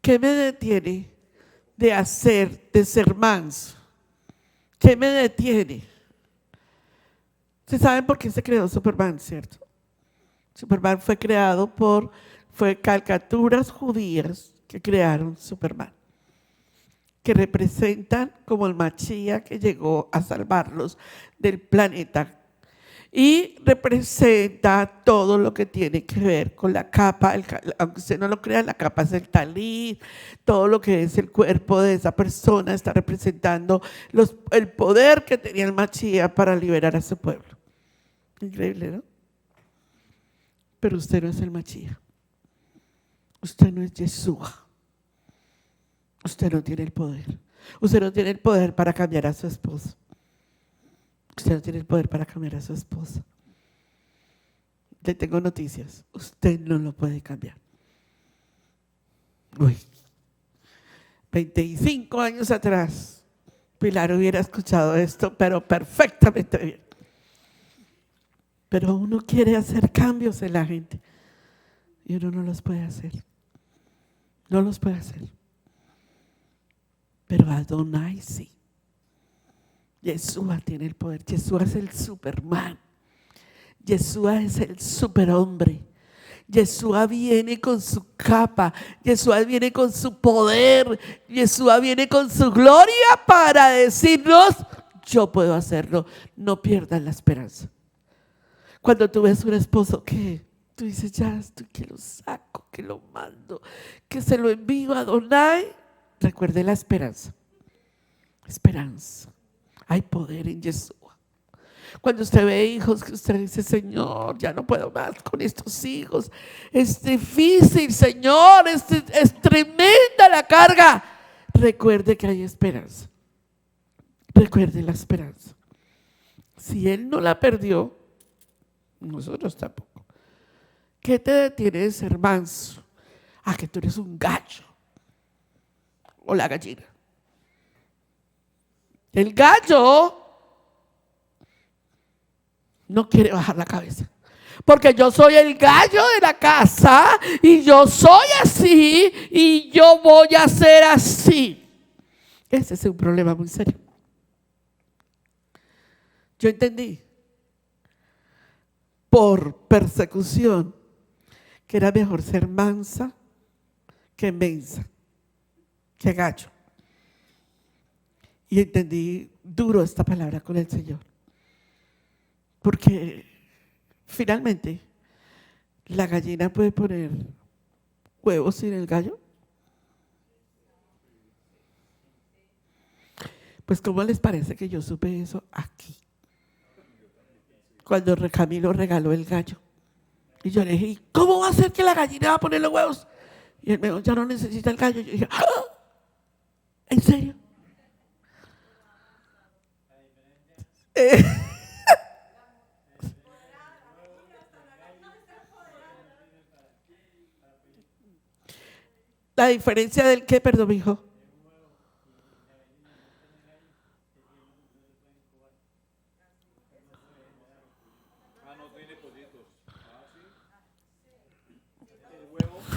¿Qué me detiene de ser manso? ¿Qué me detiene? ¿Ustedes saben por qué se creó Superman, cierto? Superman fue caricaturas judías que crearon Superman, que representan como el Mashiach que llegó a salvarlos del planeta, y representa todo lo que tiene que ver con la capa, aunque usted no lo crea, la capa es el talit, todo lo que es el cuerpo de esa persona está representando el poder que tenía el Mashiach para liberar a su pueblo. Increíble, ¿no? Pero usted no es el Mashiach, usted no es Yeshua. Usted no tiene el poder. Usted no tiene el poder para cambiar a su esposo. Usted no tiene el poder para cambiar a su esposa. Le tengo noticias. Usted no lo puede cambiar. Uy, 25 años atrás, Pilar hubiera escuchado esto, pero perfectamente bien. Pero uno quiere hacer cambios en la gente y uno no los puede hacer. No los puede hacer. Pero Adonai sí. Yeshua tiene el poder. Yeshua es el Superman. Yeshua es el superhombre. Yeshua viene con su capa. Yeshua viene con su poder. Yeshua viene con su gloria para decirnos, yo puedo hacerlo. No pierdan la esperanza. Cuando tú ves un esposo que tú dices, ya estoy que lo saco, que lo mando, que se lo envío a Adonai, recuerde la esperanza. Esperanza. Hay poder en Yeshua. Cuando usted ve hijos que usted dice, Señor, ya no puedo más con estos hijos. Es difícil, Señor, es tremenda la carga. Recuerde que hay esperanza. Recuerde la esperanza. Si Él no la perdió, nosotros tampoco. ¿Qué te detiene de ser manso? Que tú eres un gallo. O la gallina. El gallo no quiere bajar la cabeza. Porque yo soy el gallo de la casa y yo soy así y yo voy a ser así. Ese es un problema muy serio. Yo entendí por persecución que era mejor ser mansa que mensa, que gallo. Y entendí duro esta palabra con el Señor. Porque finalmente la gallina puede poner huevos sin el gallo. Pues ¿cómo les parece que yo supe eso aquí? Cuando Camilo regaló el gallo. Y yo le dije, ¿cómo va a ser que la gallina va a poner los huevos? Y él me dijo, ya no necesita el gallo. Y yo dije, ¿ah? ¿En serio? La diferencia del qué, perdón, hijo.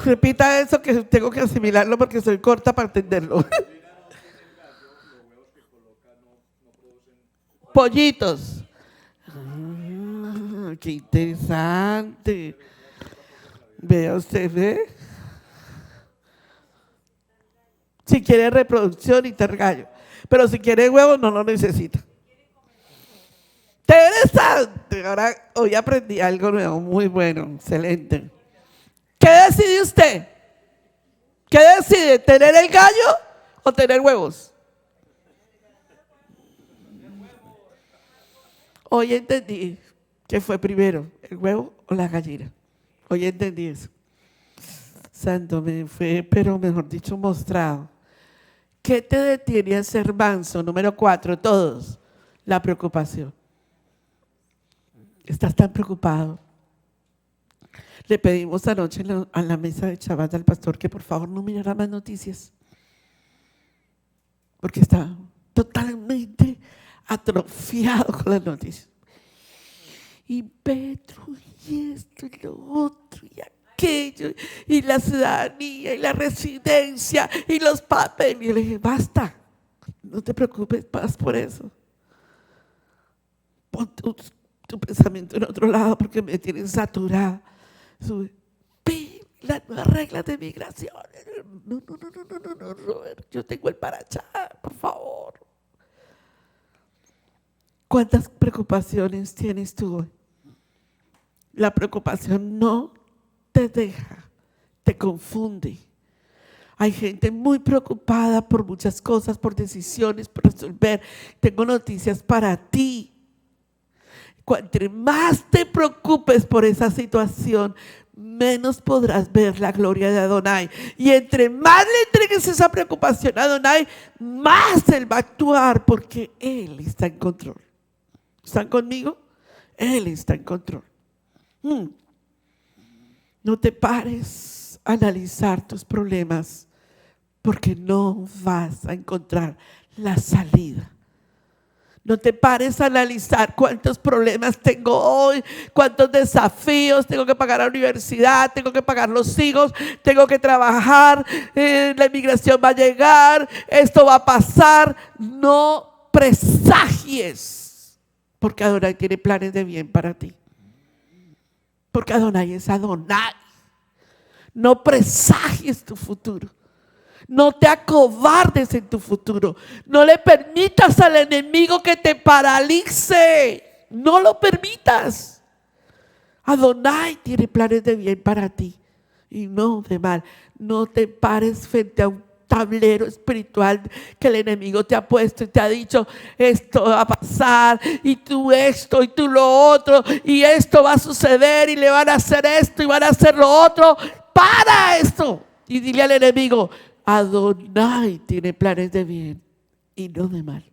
Repita eso que tengo que asimilarlo porque soy corta para entenderlo. Pollitos. Ah, qué interesante. Vea usted, ¿ve? Si quiere reproducción y ter gallo. Pero si quiere huevos, no lo necesita. Interesante. Ahora, hoy aprendí algo nuevo, muy bueno, excelente. ¿Qué decide usted? ¿Qué decide? ¿Tener el gallo o tener huevos? Hoy entendí que fue primero, el huevo o la gallina. Hoy entendí eso. Santo, me fue, pero mejor dicho, mostrado. ¿Qué te detiene a ser manso? Número 4, todos. La preocupación. Estás tan preocupado. Le pedimos anoche a la mesa de Shabbat al pastor que por favor no mirara más noticias. Porque está totalmente atrofiado con las noticias. Y Petro, y esto, y lo otro, y aquello, y la ciudadanía, y la residencia, y los papeles. Y yo le dije, basta, no te preocupes más por eso. Pon tu pensamiento en otro lado porque me tienen saturada. Las nuevas reglas de migración. No, Robert, yo tengo el para allá, por favor. ¿Cuántas preocupaciones tienes tú hoy? La preocupación no te deja, te confunde. Hay gente muy preocupada por muchas cosas, por decisiones, por resolver. Tengo noticias para ti. Cuanto más te preocupes por esa situación, menos podrás ver la gloria de Adonai. Y entre más le entregues esa preocupación a Adonai, más Él va a actuar porque Él está en control. ¿Están conmigo? Él está en control. No te pares a analizar tus problemas porque no vas a encontrar la salida. No te pares a analizar cuántos problemas tengo hoy, cuántos desafíos, tengo que pagar la universidad, tengo que pagar los hijos, tengo que trabajar, la inmigración va a llegar, esto va a pasar. No presagies, porque Adonai tiene planes de bien para ti. Porque Adonai es Adonai. No presagies tu futuro. No te acobardes en tu futuro. No le permitas al enemigo que te paralice. No lo permitas. Adonai tiene planes de bien para ti y no de mal. No te pares frente a un tablero espiritual que el enemigo te ha puesto y te ha dicho, esto va a pasar y tú esto y tú lo otro y esto va a suceder y le van a hacer esto y van a hacer lo otro. Para esto y dile al enemigo, Adonai tiene planes de bien y no de mal.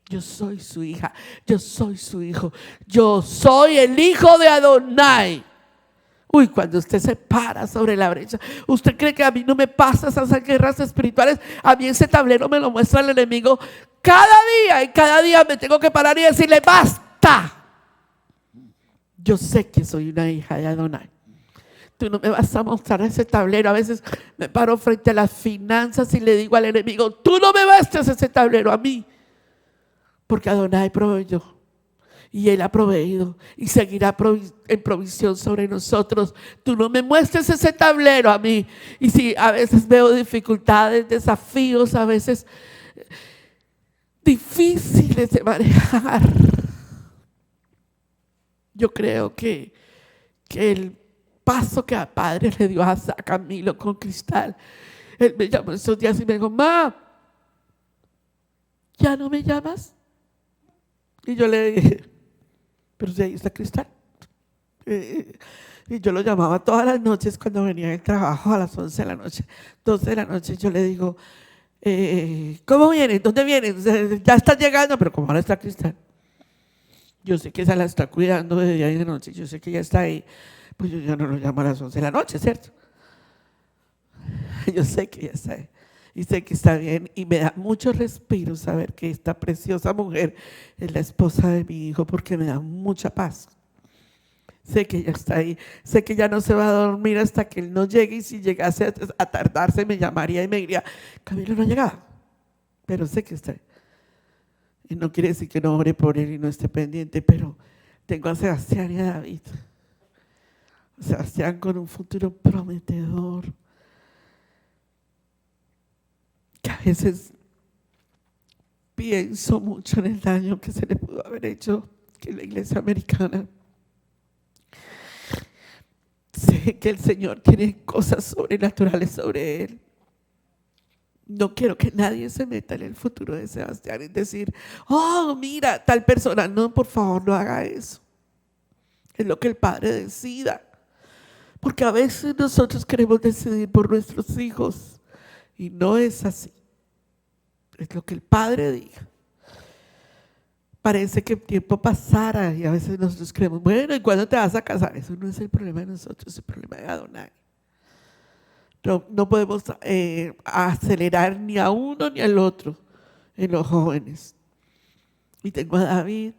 Yo soy su hija, yo soy su hijo, yo soy el hijo de Adonai. Uy, cuando usted se para sobre la brecha, ¿usted cree que a mí no me pasa esas guerras espirituales? A mí ese tablero me lo muestra el enemigo cada día y cada día me tengo que parar y decirle, basta. Yo sé que soy una hija de Adonai. Tú no me vas a mostrar ese tablero. A veces me paro frente a las finanzas y le digo al enemigo, tú no me muestres ese tablero a mí, porque Adonai proveyó. y Él ha proveído y seguirá en provisión sobre nosotros. Tú no me muestres ese tablero a mí. Y si a veces veo dificultades, desafíos, a veces difíciles de manejar, yo creo que el paso que al Padre le dio a Camilo con Cristal, él me llamó esos días y me dijo: Ma, ¿ya no me llamas? Y yo le dije: pero si ahí está Cristal. Y yo lo llamaba todas las noches cuando venía del trabajo a las 11 de la noche, 12 de la noche. Yo le digo: ¿cómo vienen? ¿Dónde vienen? Ya están llegando, pero como ahora está Cristal, yo sé que esa la está cuidando de día y de noche, yo sé que ya está ahí, pues yo ya no lo llamo a las 11 de la noche, ¿cierto? Yo sé que ya está ahí y sé que está bien, y me da mucho respiro saber que esta preciosa mujer es la esposa de mi hijo, porque me da mucha paz. Sé que ella está ahí, sé que ella no se va a dormir hasta que él no llegue, y si llegase a tardarse me llamaría y me diría: Camilo no ha llegado, pero sé que está ahí. Y no quiere decir que no ore por él y no esté pendiente, pero tengo a Sebastián y a David. Sebastián con un futuro prometedor, que a veces pienso mucho en el daño que se le pudo haber hecho, que la iglesia americana. Sé que el Señor tiene cosas sobrenaturales sobre él. No quiero que nadie se meta en el futuro de Sebastián, es decir: oh, mira, tal persona. No, por favor, no haga eso. Es lo que el Padre decida. Porque a veces nosotros queremos decidir por nuestros hijos y no es así. Es lo que el Padre diga. Parece que el tiempo pasara y a veces nosotros creemos: bueno, ¿y cuándo te vas a casar? Eso no es el problema de nosotros, es el problema de Adonai. No podemos acelerar ni a uno ni al otro en los jóvenes. Y tengo a David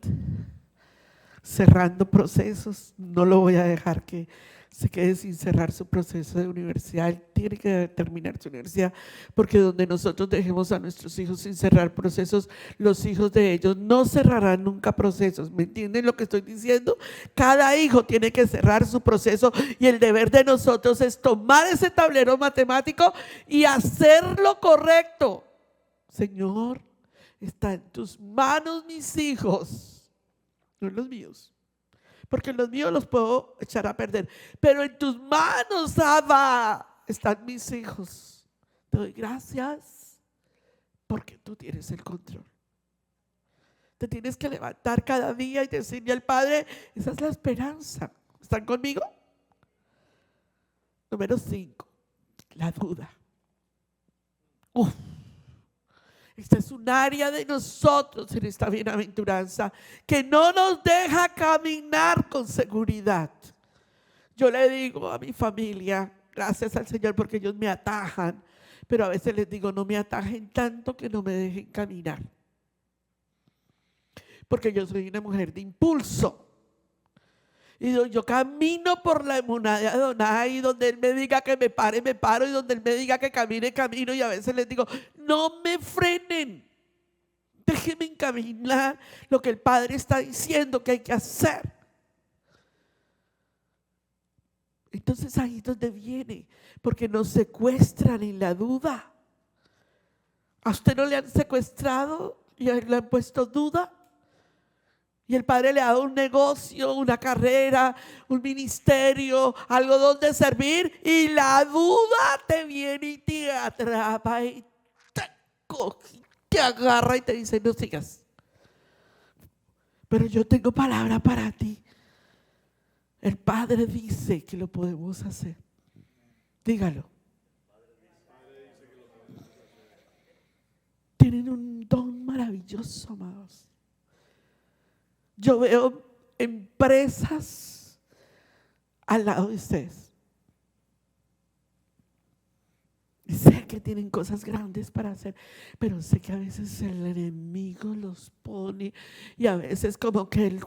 cerrando procesos. No lo voy a dejar que se quede sin cerrar su proceso de universidad. Él tiene que terminar su universidad, porque donde nosotros dejemos a nuestros hijos sin cerrar procesos, los hijos de ellos no cerrarán nunca procesos. ¿Me entienden lo que estoy diciendo? Cada hijo tiene que cerrar su proceso, y el deber de nosotros es tomar ese tablero matemático y hacer lo correcto. Señor, está en tus manos mis hijos, no en los míos, porque los míos los puedo echar a perder, pero en tus manos, Abba, están mis hijos. Te doy gracias porque tú tienes el control. Te tienes que levantar cada día y decirle al Padre: esa es la esperanza. ¿Están conmigo? Número 5, la duda. Esta es un área de nosotros en esta bienaventuranza que no nos deja caminar con seguridad. Yo le digo a mi familia: gracias al Señor porque ellos me atajan, pero a veces les digo: no me atajen tanto que no me dejen caminar, porque yo soy una mujer de impulso. Y yo camino por la emuná de Adonai, y donde Él me diga que me pare, me paro, y donde Él me diga que camine, camino. Y a veces les digo: no me frenen, déjenme encaminar lo que el Padre está diciendo que hay que hacer. Entonces ahí es donde viene, porque nos secuestran en la duda. ¿A usted no le han secuestrado y le han puesto duda? Y el Padre le ha dado un negocio, una carrera, un ministerio, algo donde servir, y la duda te viene y te atrapa y te coge, te agarra y te dice: no sigas. Pero yo tengo palabra para ti. El Padre dice que lo podemos hacer. Dígalo. Tienen un don maravilloso, amados. Yo veo empresas al lado de ustedes y sé que tienen cosas grandes para hacer, pero sé que a veces el enemigo los pone, y a veces como que él,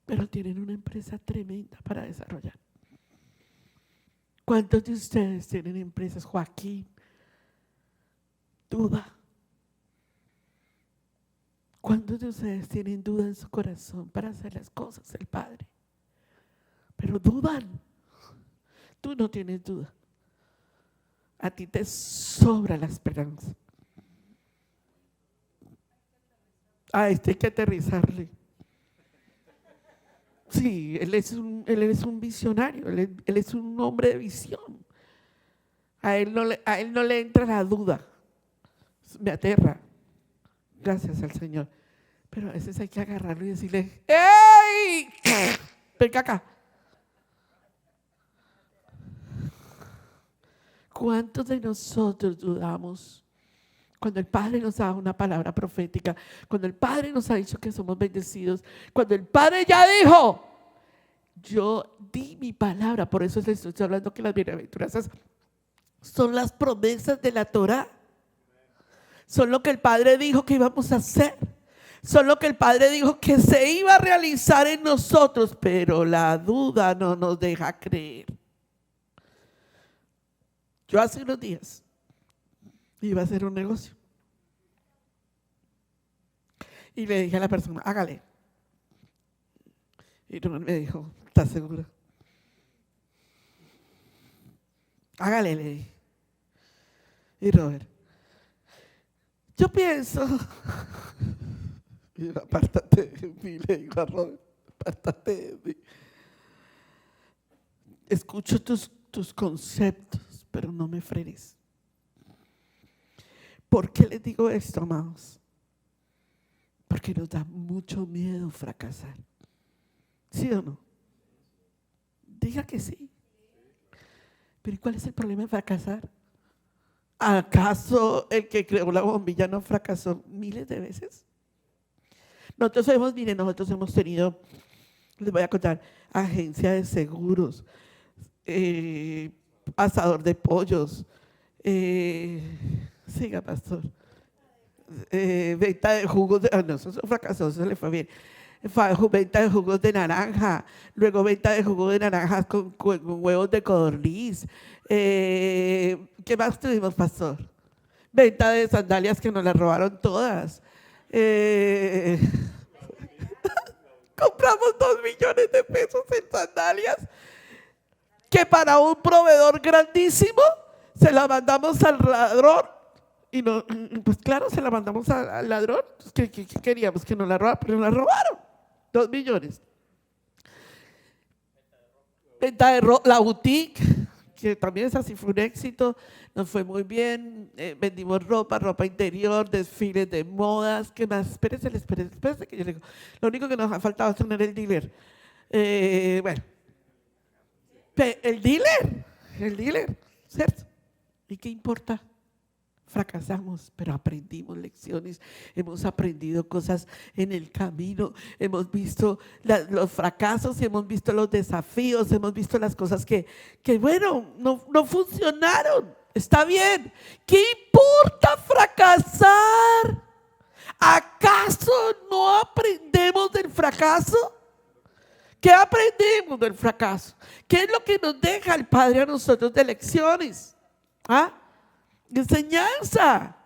pero tienen una empresa tremenda para desarrollar. ¿Cuántos de ustedes tienen empresas? Joaquín, duda. ¿Cuántos de ustedes tienen duda en su corazón para hacer las cosas del Padre? Pero dudan. Tú no tienes duda. A ti te sobra la esperanza. A este hay que aterrizarle. Sí, él es un visionario, él es un hombre de visión. A él no le entra la duda. Me aterra. Gracias al Señor. Pero a veces hay que agarrarlo y decirle, ¡ey! Venga acá. ¿Cuántos de nosotros dudamos cuando el Padre nos da una palabra profética? Cuando el Padre nos ha dicho que somos bendecidos. Cuando el Padre ya dijo, yo di mi palabra. Por eso les estoy hablando que las bienaventuranzas son las promesas de la Torá. Son lo que el Padre dijo que íbamos a hacer. Son lo que el Padre dijo que se iba a realizar en nosotros. Pero la duda no nos deja creer. Yo hace unos días iba a hacer un negocio. Y le dije a la persona, hágale. Y Román me dijo, ¿estás segura? Hágale, le dije. Y Robert, yo pienso, y apártate de mí, le digo a Robert, apártate de mí. Escucho tus conceptos, pero no me frenes. ¿Por qué les digo esto, amados? Porque nos da mucho miedo fracasar. ¿Sí o no? Diga que sí. Pero ¿y cuál es el problema de fracasar? ¿Acaso el que creó la bombilla no fracasó miles de veces? Nosotros hemos tenido, les voy a contar, agencia de seguros, asador de pollos, siga pastor, venta de jugos, no, eso fracasó, eso le fue bien. Venta de jugos de naranja, luego venta de jugos de naranjas con huevos de codorniz. ¿Qué más tuvimos, pastor? Venta de sandalias que nos las robaron todas. Compramos 2 millones de pesos en sandalias que para un proveedor grandísimo se la mandamos al ladrón. Y no, pues claro, se la mandamos al ladrón. ¿Qué queríamos? Que nos la robaran, pero nos la robaron. 2 millones. Venta de la boutique, que también es así, fue un éxito, nos fue muy bien. Vendimos ropa interior, desfiles de modas. ¿Qué más? Espérese que yo le digo. Lo único que nos ha faltado es tener el dealer. Bueno, el dealer, ¿cierto? ¿Y qué importa? Fracasamos, pero aprendimos lecciones, hemos aprendido cosas en el camino, hemos visto los fracasos, hemos visto los desafíos, hemos visto las cosas que bueno, no funcionaron. Está bien. ¿Qué importa fracasar? ¿Acaso no aprendemos del fracaso? ¿Qué aprendemos del fracaso? ¿Qué es lo que nos deja el Padre a nosotros de lecciones? ¿Ah? Enseñanza.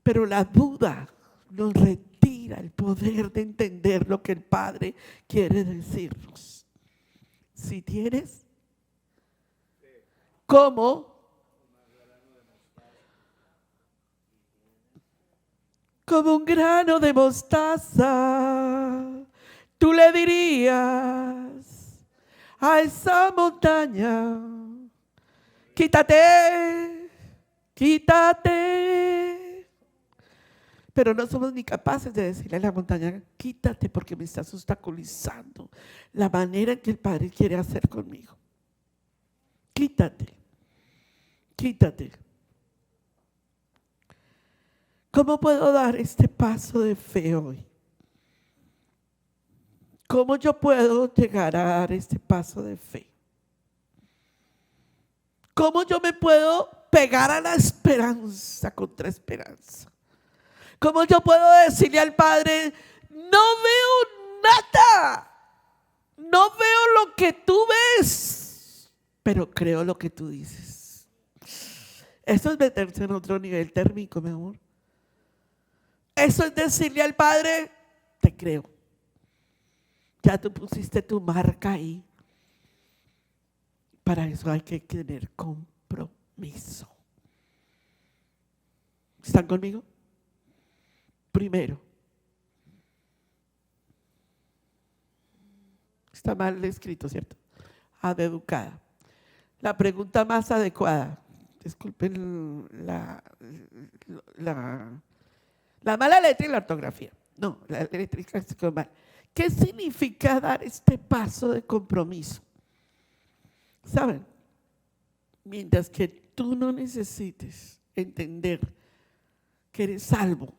Pero la duda nos retira el poder de entender lo que el Padre quiere decirnos. Si tienes, ¿cómo? Como un grano de mostaza, tú le dirías a esa montaña, quítate. Pero no somos ni capaces de decirle a la montaña, quítate porque me estás obstaculizando la manera en que el Padre quiere hacer conmigo. Quítate. ¿Cómo puedo dar este paso de fe hoy? ¿Cómo yo puedo llegar a dar este paso de fe? ¿Cómo yo me puedo pegar a la esperanza contra esperanza? ¿Cómo yo puedo decirle al Padre, no veo nada, no veo lo que tú ves, pero creo lo que tú dices? Eso es meterse en otro nivel térmico, mi amor. Eso es decirle al Padre, te creo. Ya tú pusiste tu marca ahí. Para eso hay que tener compromiso. ¿Están conmigo? Primero, está mal escrito, ¿cierto? Adeducada. La pregunta más adecuada, disculpen la mala letra y la ortografía. No, la letra es mal. ¿Qué significa dar este paso de compromiso? ¿Saben? Mientras que tú no necesites entender que eres salvo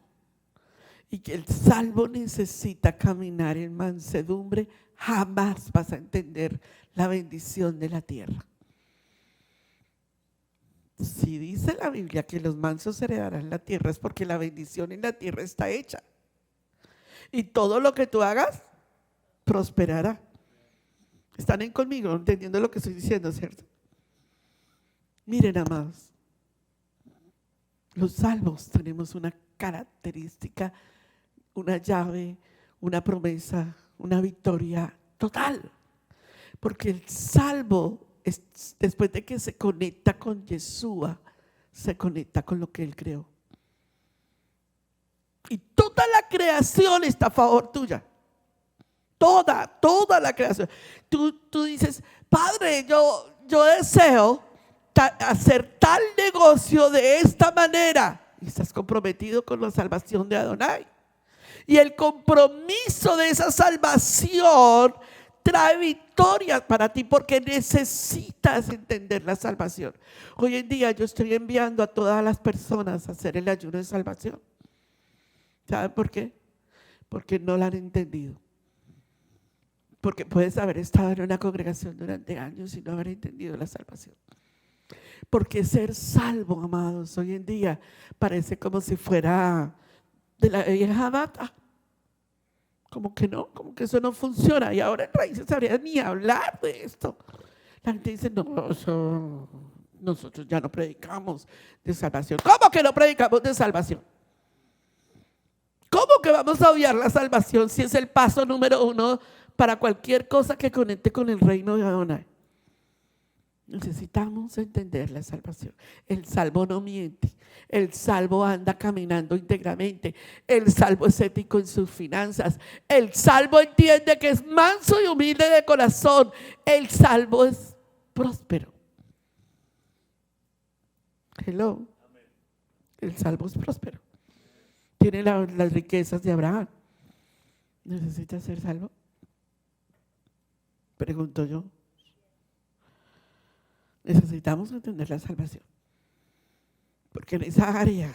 y que el salvo necesita caminar en mansedumbre, jamás vas a entender la bendición de la tierra. Si dice la Biblia que los mansos heredarán la tierra, es porque la bendición en la tierra está hecha. Y todo lo que tú hagas, prosperará. ¿Están conmigo entendiendo lo que estoy diciendo, cierto? Miren, amados, los salvos tenemos una característica, una llave, una promesa, una victoria total. Porque el salvo, después de que se conecta con Yeshua, se conecta con lo que Él creó. Y toda la creación está a favor tuya. Toda la creación. Tú dices, Padre, yo deseo hacer tal negocio de esta manera. Y estás comprometido con la salvación de Adonai. Y el compromiso de esa salvación trae victorias para ti porque necesitas entender la salvación. Hoy en día yo estoy enviando a todas las personas a hacer el ayuno de salvación. ¿Saben por qué? Porque no la han entendido. Porque puedes haber estado en una congregación durante años y no haber entendido la salvación. Porque ser salvo, amados, hoy en día parece como si fuera de la vieja data. Como que no, como que eso no funciona. Y ahora en Raíces habría ni hablar de esto. La gente dice, no, nosotros ya no predicamos de salvación. ¿Cómo que no predicamos de salvación? ¿Cómo que vamos a obviar la salvación si es el paso número 1 para cualquier cosa que conecte con el reino de Adonai? Necesitamos entender la salvación. El salvo no miente. El salvo anda caminando íntegramente. El salvo es ético en sus finanzas. El salvo entiende que es manso y humilde de corazón. El salvo es próspero. Hello. El salvo es próspero. Tiene las riquezas de Abraham. ¿Necesita ser salvo? Pregunto yo. Necesitamos entender la salvación. Porque en esa área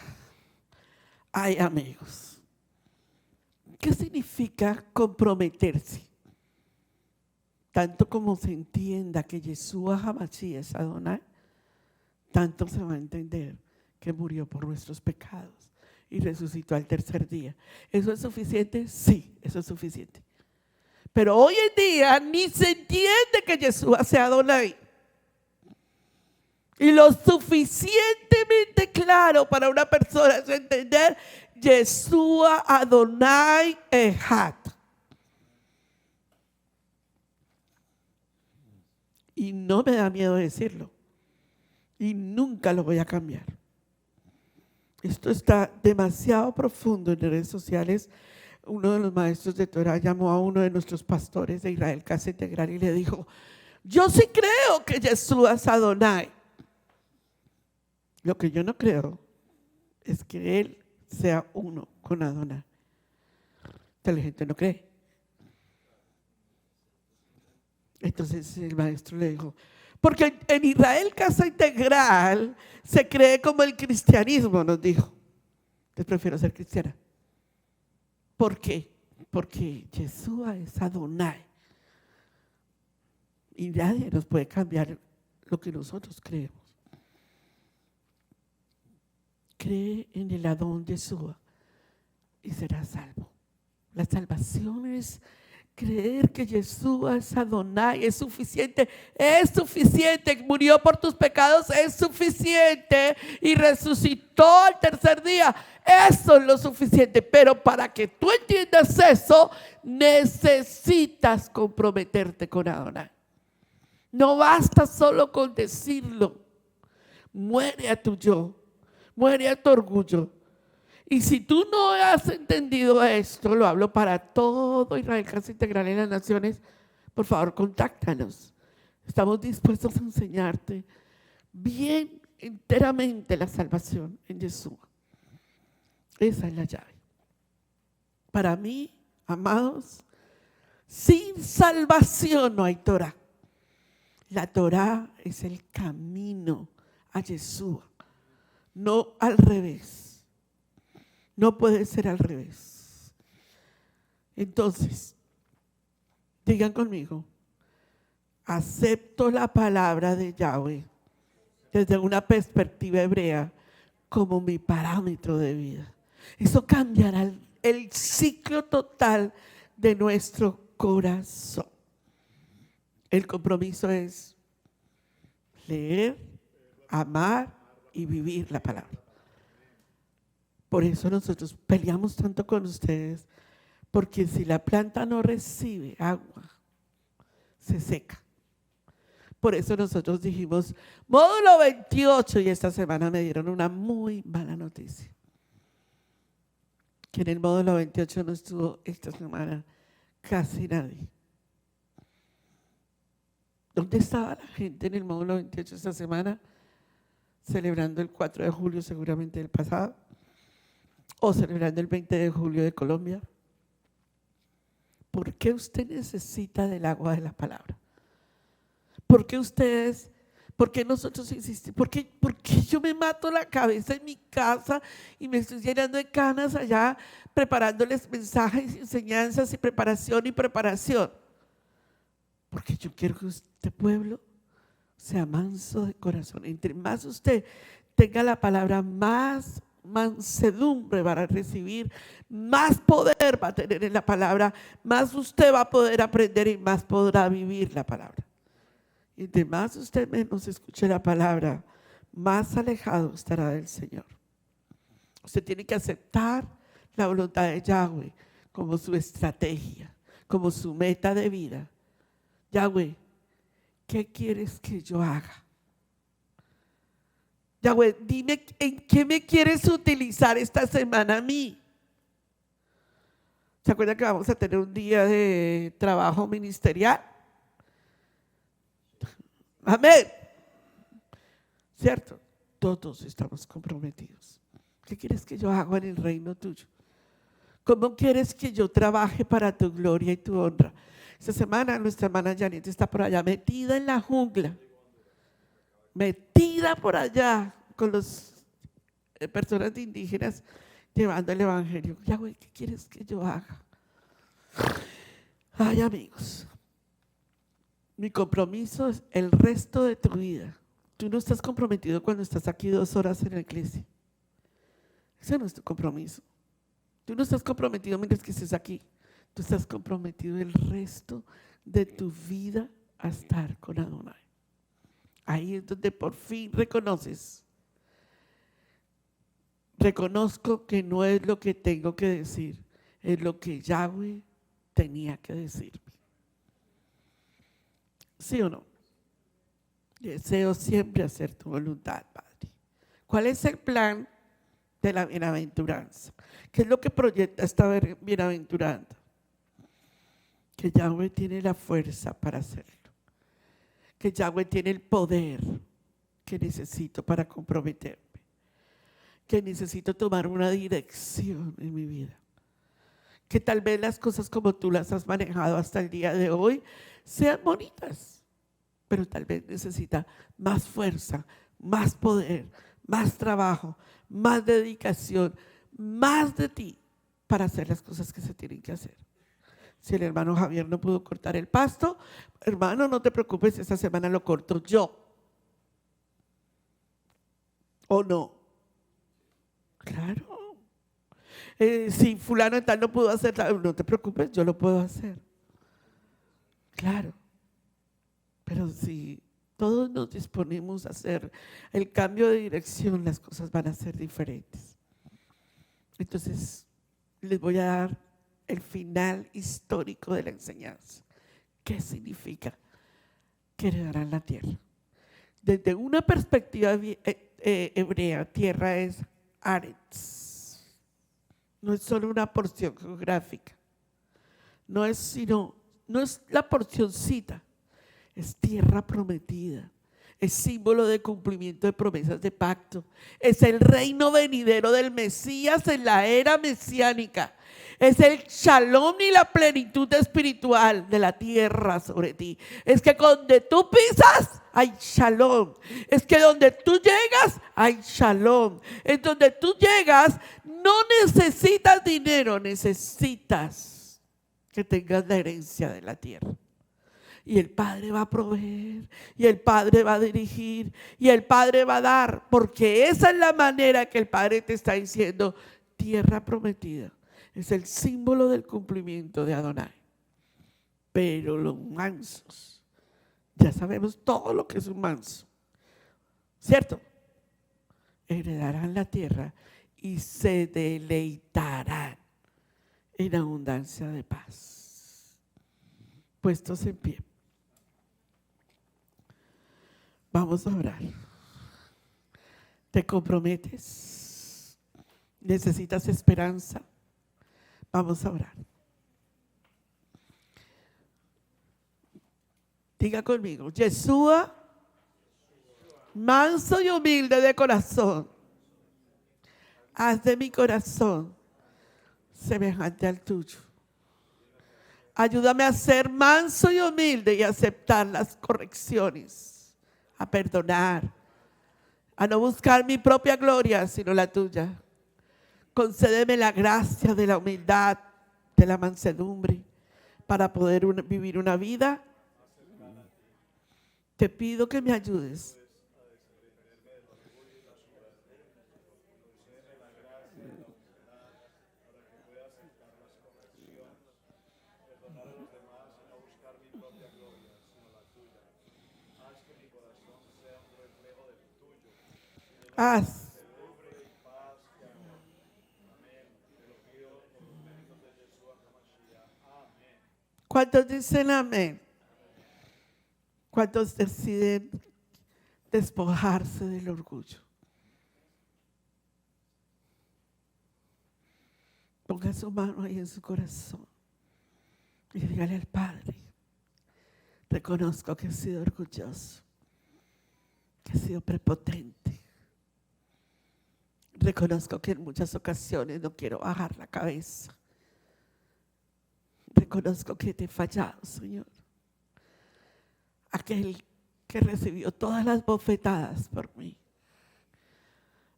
hay amigos. ¿Qué significa comprometerse? Tanto como se entienda que Yeshua HaMashiach es Adonai, tanto se va a entender que murió por nuestros pecados y resucitó al tercer día. ¿Eso es suficiente? Sí, eso es suficiente. Pero hoy en día ni se entiende que Yeshua sea Adonai. Y lo suficientemente claro para una persona es entender Yeshua Adonai Echad. Y no me da miedo decirlo. Y nunca lo voy a cambiar. Esto está demasiado profundo en redes sociales. Uno de los maestros de Torah llamó a uno de nuestros pastores de Israel Casa Integral y le dijo, yo sí creo que Yeshua es Adonai. Lo que yo no creo es que Él sea uno con Adonai. Entonces la gente no cree. Entonces el maestro le dijo, porque en Israel Casa Integral se cree como el cristianismo, nos dijo. Yo prefiero ser cristiana. ¿Por qué? Porque Yeshua es Adonai. Y nadie nos puede cambiar lo que nosotros creemos. Cree en el Adón Yeshua y serás salvo. La salvación es Creer que Yeshua es Adonai es suficiente, murió por tus pecados, es suficiente y resucitó al tercer día, eso es lo suficiente. Pero para que tú entiendas eso, necesitas comprometerte con Adonai. No basta solo con decirlo. Muere a tu yo, muere a tu orgullo. Y si tú no has entendido esto, lo hablo para todo Israel Casa Integral en las Naciones, por favor, contáctanos. Estamos dispuestos a enseñarte bien, enteramente la salvación en Yeshua. Esa es la llave. Para mí, amados, sin salvación no hay Torah. La Torah es el camino a Yeshua, no al revés. No puede ser al revés. Entonces, digan conmigo, acepto la palabra de Yahweh desde una perspectiva hebrea como mi parámetro de vida. Eso cambiará el ciclo total de nuestro corazón. El compromiso es leer, amar y vivir la palabra. Por eso nosotros peleamos tanto con ustedes, porque si la planta no recibe agua, se seca. Por eso nosotros dijimos módulo 28 y esta semana me dieron una muy mala noticia. Que en el módulo 28 no estuvo esta semana casi nadie. ¿Dónde estaba la gente en el módulo 28 esta semana? Celebrando el 4 de julio seguramente del pasado. O celebrando el 20 de julio de Colombia. ¿Por qué usted necesita del agua de la palabra? ¿Por qué nosotros insistimos? ¿Por qué yo me mato la cabeza en mi casa y me estoy llenando de canas allá preparándoles mensajes, enseñanzas y preparación? Porque yo quiero que este pueblo sea manso de corazón. Entre más usted tenga la palabra, más mansedumbre va a recibir, más poder va a tener en la palabra, más usted va a poder aprender y más podrá vivir la palabra. Y de más usted menos escuche la palabra, más alejado estará del Señor. Usted tiene que aceptar la voluntad de Yahweh como su estrategia, como su meta de vida. Yahweh, ¿qué quieres que yo haga? Yahweh, dime en qué me quieres utilizar esta semana a mí. ¿Se acuerdan que vamos a tener un día de trabajo ministerial? Amén. ¿Cierto? Todos estamos comprometidos. ¿Qué quieres que yo haga en el reino tuyo? ¿Cómo quieres que yo trabaje para tu gloria y tu honra? Esta semana nuestra hermana Janet está por allá metida en la jungla. Metida por allá con las personas indígenas llevando el evangelio. Yahweh, ¿qué quieres que yo haga? Ay, amigos, mi compromiso es el resto de tu vida. Tú no estás comprometido cuando estás aquí 2 horas en la iglesia. Ese no es tu compromiso. Tú no estás comprometido mientras que estés aquí. Tú estás comprometido el resto de tu vida a estar con Adonai. Ahí es donde por fin reconoces. Reconozco que no es lo que tengo que decir, es lo que Yahweh tenía que decirme. ¿Sí o no? Deseo siempre hacer tu voluntad, Padre. ¿Cuál es el plan de la bienaventuranza? ¿Qué es lo que proyecta esta bienaventuranza? Que Yahweh tiene la fuerza para hacerlo. Que Yahweh tiene el poder que necesito para comprometerme. Que necesito tomar una dirección en mi vida. Que tal vez las cosas como tú las has manejado hasta el día de hoy sean bonitas, pero tal vez necesita más fuerza, más poder, más trabajo, más dedicación, más de ti para hacer las cosas que se tienen que hacer. Si el hermano Javier no pudo cortar el pasto, hermano, no te preocupes, esta semana lo corto yo. ¿O no? Claro. Si fulano de tal no pudo hacer, no te preocupes, yo lo puedo hacer. Claro, pero si todos nos disponemos a hacer el cambio de dirección, las cosas van a ser diferentes. Entonces, les voy a dar el final histórico de la enseñanza. ¿Qué significa que heredarán la tierra? Desde una perspectiva hebrea, tierra es Aretz. No es solo una porción geográfica. No es la porcioncita. Es tierra prometida. Es símbolo de cumplimiento de promesas de pacto. Es el reino venidero del Mesías en la era mesiánica. Es el shalom y la plenitud espiritual de la tierra sobre ti. Es que donde tú pisas hay shalom. Es que donde tú llegas hay shalom. Es donde tú llegas no necesitas dinero, necesitas que tengas la herencia de la tierra. Y el Padre va a proveer, y el Padre va a dirigir, y el Padre va a dar, porque esa es la manera que el Padre te está diciendo, tierra prometida. Es el símbolo del cumplimiento de Adonai. Pero los mansos, ya sabemos todo lo que es un manso, ¿cierto? Heredarán la tierra y se deleitarán en abundancia de paz. Puestos en pie. Vamos a orar. ¿Te comprometes? ¿Necesitas esperanza? Vamos a orar. Diga conmigo, Yeshua, manso y humilde de corazón, haz de mi corazón semejante al tuyo. Ayúdame a ser manso y humilde y a aceptar las correcciones, a perdonar, a no buscar mi propia gloria, sino la tuya. Concédeme la gracia de la humildad, de la mansedumbre, para poder vivir una vida. Te pido que me ayudes. Haz. ¿Cuántos dicen amén? ¿Cuántos deciden despojarse del orgullo? Ponga su mano ahí en su corazón y dígale al Padre, reconozco que he sido orgulloso, que he sido prepotente. Reconozco que en muchas ocasiones no quiero bajar la cabeza. Reconozco que te he fallado, Señor. Aquel que recibió todas las bofetadas por mí.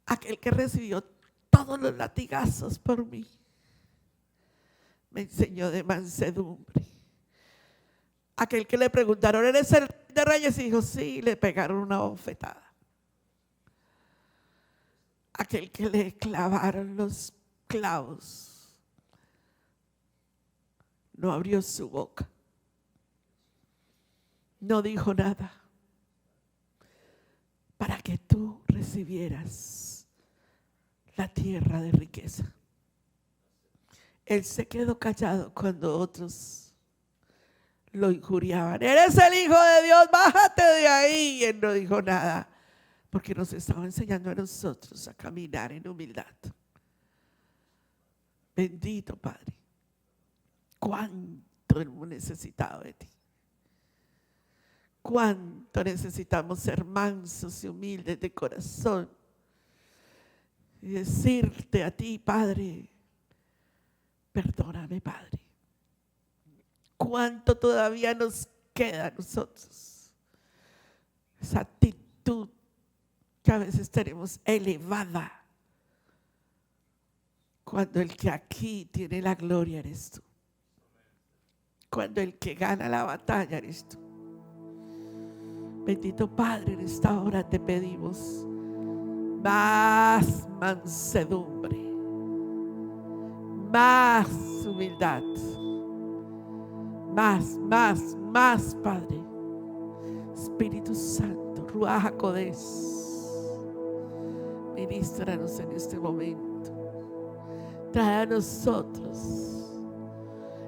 Aquel que recibió todos los latigazos por mí. Me enseñó de mansedumbre. Aquel que le preguntaron, ¿eres el rey de reyes? Y dijo, sí, le pegaron una bofetada. Aquel que le clavaron los clavos. No abrió su boca. No dijo nada. Para que tú recibieras la tierra de riqueza. Él se quedó callado cuando otros lo injuriaban. Eres el Hijo de Dios, bájate de ahí. Y él no dijo nada, porque nos estaba enseñando a nosotros a caminar en humildad. Bendito Padre. Cuánto hemos necesitado de ti. Cuánto necesitamos ser mansos y humildes de corazón. Y decirte a ti, Padre, perdóname, Padre. Cuánto todavía nos queda a nosotros. Esa actitud que a veces tenemos elevada. Cuando el que aquí tiene la gloria eres tú. Cuando el que gana la batalla eres tú. Bendito Padre, en esta hora te pedimos más mansedumbre, más humildad, más, Padre. Espíritu Santo, Ruach HaKodesh, ministranos en este momento. Trae a nosotros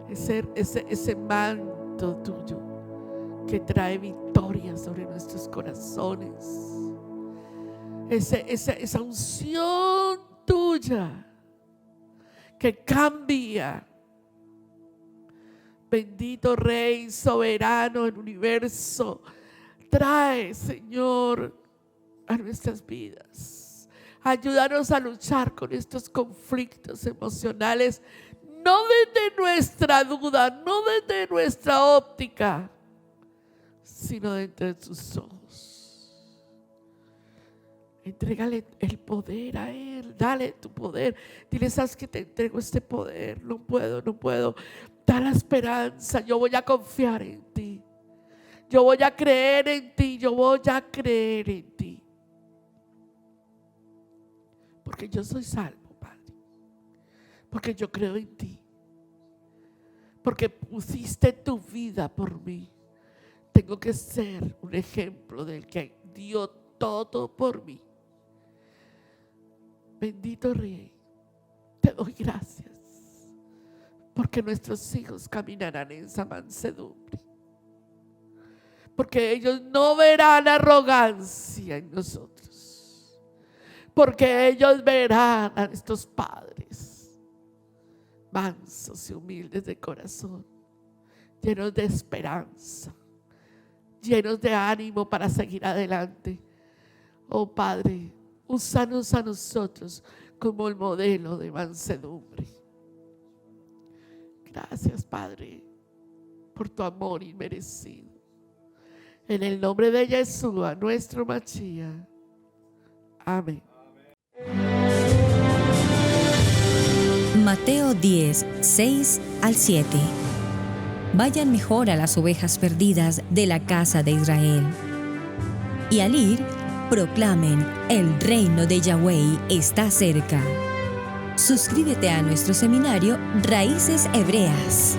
ese manto tuyo que trae victoria sobre nuestros corazones. Esa unción tuya que cambia. Bendito Rey soberano del universo, trae, Señor, a nuestras vidas. Ayúdanos a luchar con estos conflictos emocionales, no desde nuestra duda, no desde nuestra óptica, sino desde tus ojos. Entrégale el poder a Él, dale tu poder. Dile: sabes que te entrego este poder, no puedo. Da la esperanza, yo voy a confiar en ti. Yo voy a creer en ti, Porque yo soy salvo, Padre. Porque yo creo en ti. Porque pusiste tu vida por mí. Tengo que ser un ejemplo del que dio todo por mí. Bendito Rey, te doy gracias. Porque nuestros hijos caminarán en esa mansedumbre. Porque ellos no verán arrogancia en nosotros. Porque ellos verán a estos padres mansos y humildes de corazón, llenos de esperanza, llenos de ánimo para seguir adelante. Oh Padre, úsanos a nosotros como el modelo de mansedumbre. Gracias, Padre, por tu amor inmerecido. En el nombre de Yeshua, nuestro Mashiach. Amén. Mateo 10, 6 al 7. Vayan mejor a las ovejas perdidas de la casa de Israel. Y al ir, proclamen: el reino de Yahweh está cerca. Suscríbete a nuestro seminario Raíces Hebreas.